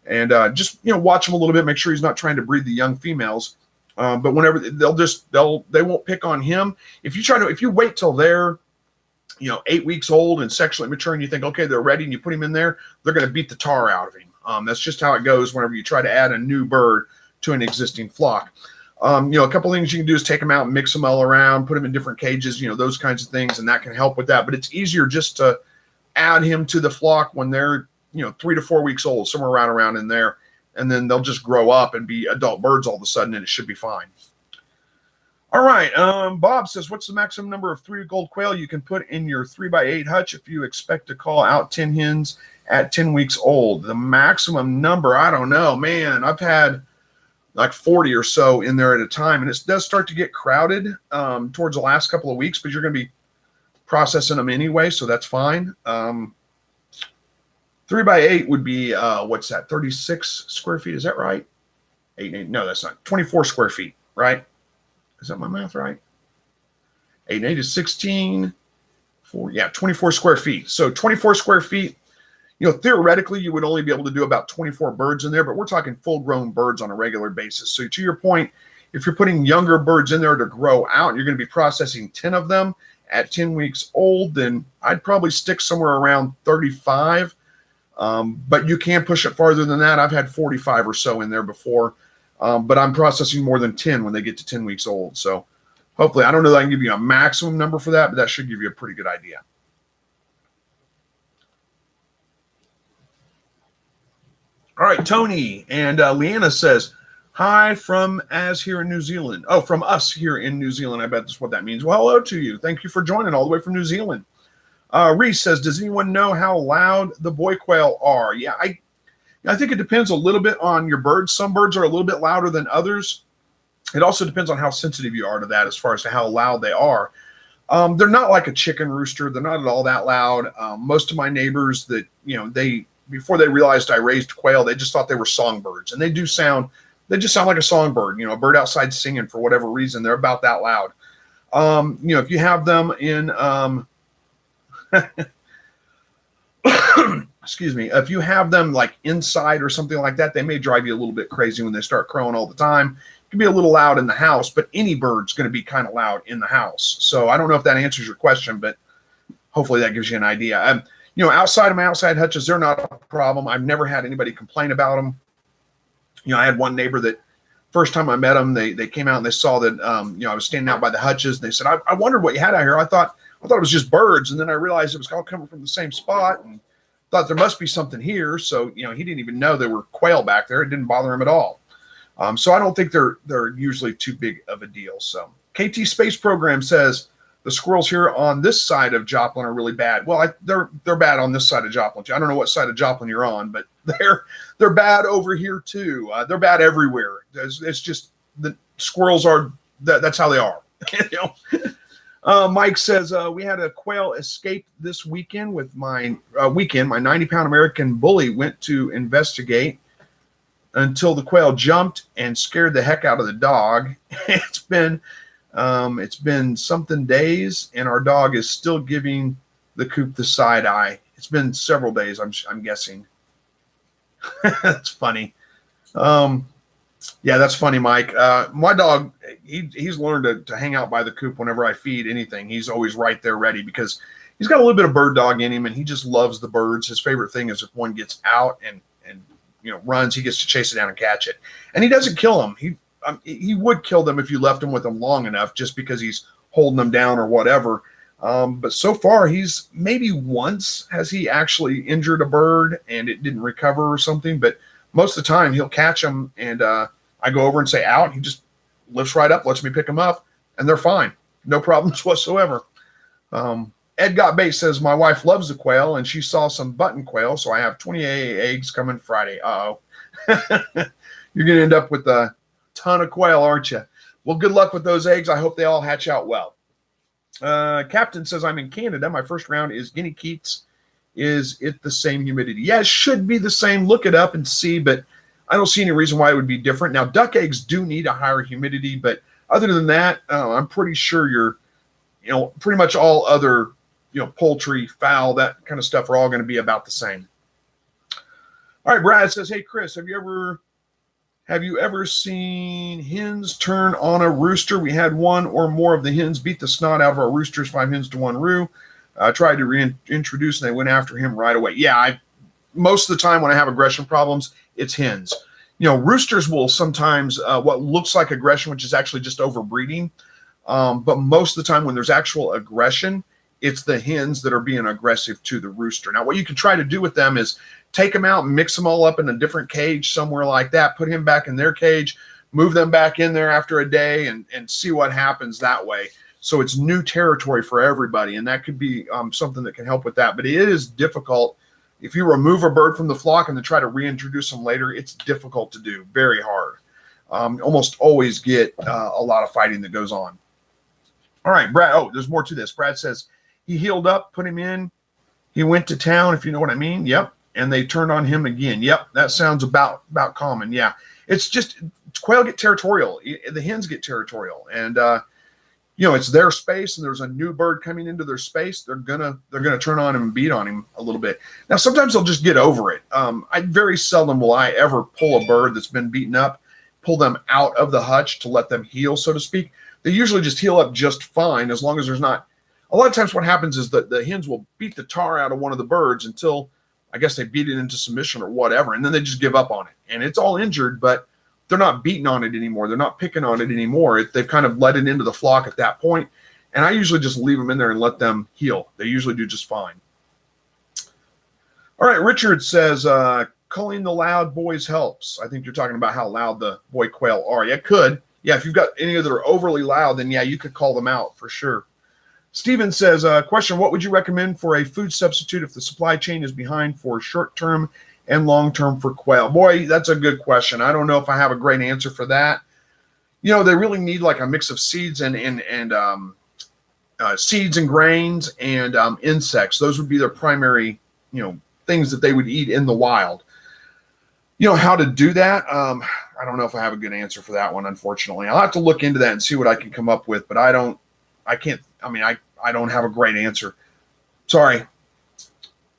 And just watch him a little bit, make sure he's not trying to breed the young females. But whenever they won't pick on him. If you wait till they're 8 weeks old and sexually mature and you think, okay, they're ready, and you put him in there, they're going to beat the tar out of him. That's just how it goes whenever you try to add a new bird to an existing flock. A couple things you can do is take them out and mix them all around, put them in different cages, those kinds of things, and that can help with that. But it's easier just to add him to the flock when they're 3 to 4 weeks old, somewhere around in there. And then they'll just grow up and be adult birds all of a sudden, and it should be fine. All right. Bob says, what's the maximum number of 3 gold quail you can put in your 3x8 hutch if you expect to call out 10 hens at 10 weeks old? The maximum number, I don't know, man. I've had like 40 or so in there at a time, and it does start to get crowded towards the last couple of weeks, but you're going to be processing them anyway, so that's fine. 3x8 would be, what's that, 36 square feet? Is that right? 8, no, that's not. 24 square feet, right? Is that my math right? 8 and 8 is 16. 24 square feet. So 24 square feet, theoretically, you would only be able to do about 24 birds in there, but we're talking full-grown birds on a regular basis. So to your point, if you're putting younger birds in there to grow out, and you're going to be processing 10 of them at 10 weeks old, then I'd probably stick somewhere around 35. But you can push it farther than that. I've had 45 or so in there before, but I'm processing more than 10 when they get to 10 weeks old. So hopefully, I don't know that I can give you a maximum number for that, but that should give you a pretty good idea. All right, Tony and Leanna says, hi from as here in New Zealand. Oh, from us here in New Zealand. I bet that's what that means. Well, hello to you. Thank you for joining all the way from New Zealand. Reese says, does anyone know how loud the boy quail are? Yeah, I think it depends a little bit on your birds. Some birds are a little bit louder than others. It also depends on how sensitive you are to that as far as to how loud they are. They're not like a chicken rooster. They're not at all that loud. Most of my neighbors that, before they realized I raised quail, they just thought they were songbirds. And they just sound like a songbird, a bird outside singing for whatever reason. They're about that loud. If you have them in, excuse me, if you have them like inside or something like that, they may drive you a little bit crazy when they start crowing all the time. It can be a little loud in the house, but any bird's going to be kind of loud in the house. So I don't know if that answers your question, but hopefully that gives you an idea. Outside of my outside hutches, they're not a problem. I've never had anybody complain about them. I had one neighbor that first time I met them, they came out and they saw that, I was standing out by the hutches, and they said, I wondered what you had out here. I thought it was just birds. And then I realized it was all coming from the same spot and thought there must be something here. So, he didn't even know there were quail back there. It didn't bother him at all. So I don't think they're usually too big of a deal. So KT Space Program says the squirrels here on this side of Joplin are really bad. Well, they're bad on this side of Joplin too. I don't know what side of Joplin you're on, but they're bad over here too. They're bad everywhere. It's just the squirrels are that's how they are. Mike says we had a quail escape this weekend with my 90-pound American bully went to investigate until the quail jumped and scared the heck out of the dog. It's been something days, and our dog is still giving the coop the side eye. It's been several days, I'm guessing. That's funny. Yeah, that's funny, Mike. My dog, he's learned to hang out by the coop whenever I feed anything. He's always right there ready because he's got a little bit of bird dog in him, and he just loves the birds. His favorite thing is if one gets out and runs, he gets to chase it down and catch it. And he doesn't kill them. He would kill them if you left him with them long enough, just because he's holding them down or whatever. But so far, he's maybe once has he actually injured a bird and it didn't recover or something. But most of the time, he'll catch them, and I go over and say out. And he just lifts right up, lets me pick them up, and they're fine. No problems whatsoever. Ed Got Bait says, my wife loves the quail, and she saw some button quail, so I have 28 eggs coming Friday. Uh-oh. You're going to end up with a ton of quail, aren't you? Well, good luck with those eggs. I hope they all hatch out well. Captain says, I'm in Canada. My first round is guinea keats. Is it the same humidity? Yeah, it should be the same. Look it up and see, but I don't see any reason why it would be different. Now, duck eggs do need a higher humidity, but other than that, I'm pretty sure pretty much all other, poultry, fowl, that kind of stuff are all going to be about the same. All right, Brad says, hey, Chris, have you ever seen hens turn on a rooster? We had one or more of the hens beat the snot out of our roosters, 5 hens to 1 roo. Tried to reintroduce, and they went after him right away. Yeah, most of the time when I have aggression problems, it's hens. Roosters will sometimes, what looks like aggression, which is actually just overbreeding. But most of the time when there's actual aggression, it's the hens that are being aggressive to the rooster. Now, what you can try to do with them is take them out and mix them all up in a different cage somewhere like that, put him back in their cage, move them back in there after a day, and see what happens that way. So it's new territory for everybody, and that could be something that can help with that. But it is difficult. If you remove a bird from the flock and then try to reintroduce them later, it's difficult to do, very hard. Almost always get a lot of fighting that goes on. All right, Brad. Oh, there's more to this. Brad says he healed up, put him in. He went to town, if you know what I mean. Yep. And they turned on him again. Yep. That sounds about common. Yeah. It's just quail get territorial. The hens get territorial. And, it's their space, and there's a new bird coming into their space. They're gonna turn on him and beat on him a little bit. Now, sometimes they'll just get over it. I very seldom will I ever pull a bird that's been beaten up, pull them out of the hutch to let them heal, so to speak. They usually just heal up just fine, as long as there's not. A lot of times what happens is that the hens will beat the tar out of one of the birds until, I guess, they beat it into submission or whatever, and then they just give up on it. And it's all injured, but they're not beating on it anymore. They're not picking on it anymore. They've kind of let it into the flock at that point. And I usually just leave them in there and let them heal. They usually do just fine. All right, Richard says, culling the loud boys helps. I think you're talking about how loud the boy quail are. Yeah, it could. Yeah, if you've got any that are overly loud, then yeah, you could call them out for sure. Steven says, question, what would you recommend for a food substitute if the supply chain is behind for short-term and long-term for quail? Boy, that's a good question. I don't know if I have a great answer for that. You know, they really need like a mix of seeds and seeds and grains and insects. Those would be their primary, you know, things that they would eat in the wild. You know, how to do that? I don't know if I have a good answer for that one, unfortunately. I'll have to look into that and see what I can come up with, but I don't have a great answer. Sorry.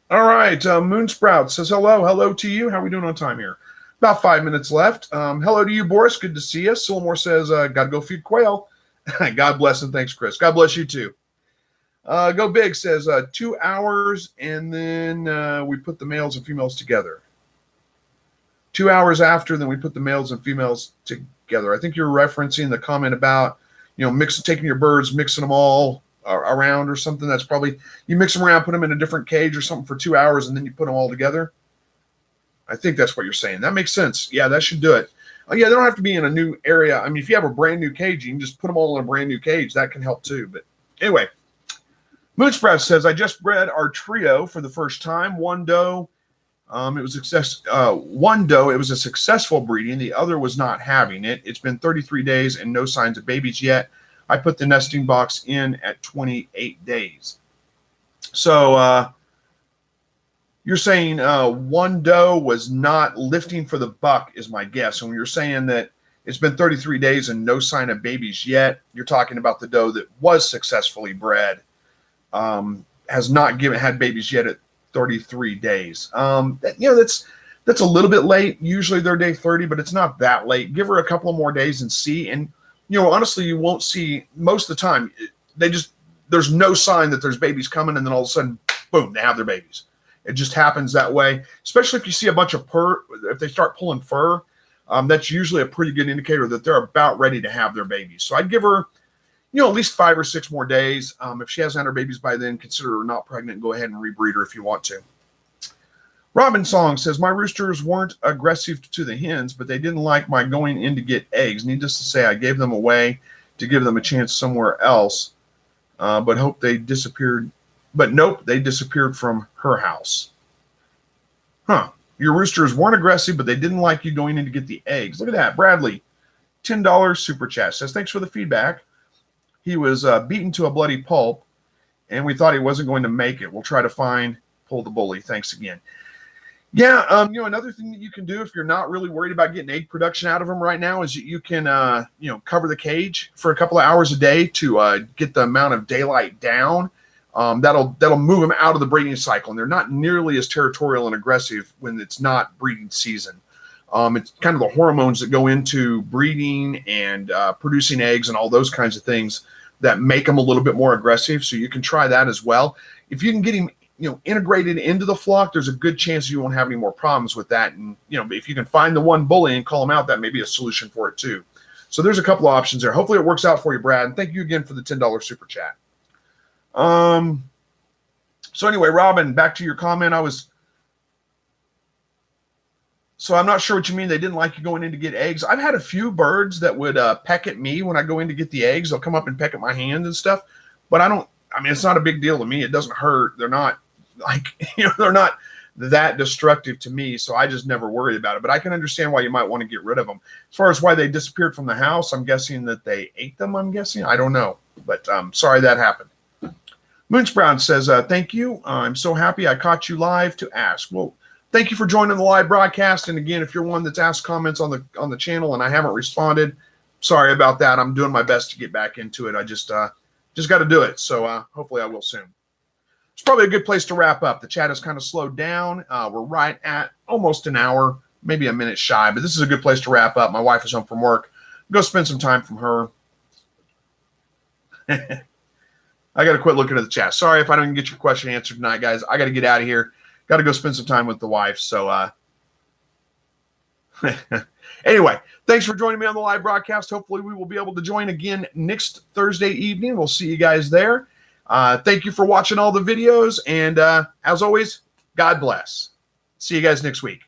All right. Moonsprout says, hello to you. How are we doing on time here? About 5 minutes left. Hello to you, Boris. Good to see you. Sylmore says, got to go feed quail. God bless and thanks, Chris. God bless you too. Go Big says 2 hours and then we put the males and females together. 2 hours after, then we put the males and females together. I think you're referencing the comment about, you know, taking your birds, mixing them all around or something. That's probably, you mix them around, put them in a different cage or something for 2 hours, and then you put them all together. I think that's what you're saying. That makes sense. Yeah, that should do it. Oh, yeah, they don't have to be in a new area. I mean, if you have a brand new cage, you can just put them all in a brand new cage. That can help too. But anyway, Moonsprout says, I just bred our trio for the first time. One doe, it was a successful breeding. The other was not having it. It's been 33 days and no signs of babies yet. I put the nesting box in at 28 days. So you're saying one doe was not lifting for the buck is my guess. And when you're saying that it's been 33 days and no sign of babies yet, you're talking about the doe that was successfully bred, has not had babies yet at 33 days. That's a little bit late. Usually they're day 30, but it's not that late. Give her a couple of more days and see. And, you know, honestly, you won't see most of the time. There's no sign that there's babies coming. And then all of a sudden, boom, they have their babies. It just happens that way, especially if you see a bunch of if they start pulling fur, that's usually a pretty good indicator that they're about ready to have their babies. So I'd give her, you know, at least 5 or 6 more days. If she hasn't had her babies by then, consider her not pregnant and go ahead and rebreed her if you want to. Robin Song says, my roosters weren't aggressive to the hens, but they didn't like my going in to get eggs. Needless to say, I gave them away to give them a chance somewhere else, but hope they disappeared. But nope, they disappeared from her house. Huh. Your roosters weren't aggressive, but they didn't like you going in to get the eggs. Look at that. Bradley, $10 super chat says, thanks for the feedback. He was beaten to a bloody pulp, and we thought he wasn't going to make it. We'll try to pull the bully. Thanks again. Yeah, you know, another thing that you can do if you're not really worried about getting egg production out of them right now is you can, cover the cage for a couple of hours a day to get the amount of daylight down. That'll move them out of the breeding cycle, and they're not nearly as territorial and aggressive when it's not breeding season. It's kind of the hormones that go into breeding and producing eggs and all those kinds of things that make them a little bit more aggressive. So you can try that as well. If you can get him, integrated into the flock, there's a good chance you won't have any more problems with that. And, if you can find the one bully and call him out, that may be a solution for it too. So there's a couple of options there. Hopefully it works out for you, Brad. And thank you again for the $10 super chat. So anyway, Robin, back to your comment. So I'm not sure what you mean. They didn't like you going in to get eggs. I've had a few birds that would peck at me when I go in to get the eggs. They'll come up and peck at my hand and stuff. But it's not a big deal to me. It doesn't hurt. They're not they're not that destructive to me. So I just never worried about it. But I can understand why you might want to get rid of them. As far as why they disappeared from the house, I'm guessing that they ate them. I don't know. But sorry that happened. Moonsprout says, thank you. I'm so happy I caught you live to ask. Well, thank you for joining the live broadcast. And again, if you're one that's asked comments on the channel and I haven't responded, sorry about that. I'm doing my best to get back into it. I just got to do it. So hopefully I will soon. It's probably a good place to wrap up. The chat has kind of slowed down. We're right at almost an hour, maybe a minute shy, but this is a good place to wrap up. My wife is home from work. Go spend some time from her. I got to quit looking at the chat. Sorry if I don't get your question answered tonight, guys. I got to get out of here. Got to go spend some time with the wife. So, Anyway, thanks for joining me on the live broadcast. Hopefully we will be able to join again next Thursday evening. We'll see you guys there. Thank you for watching all the videos. And as always, God bless. See you guys next week.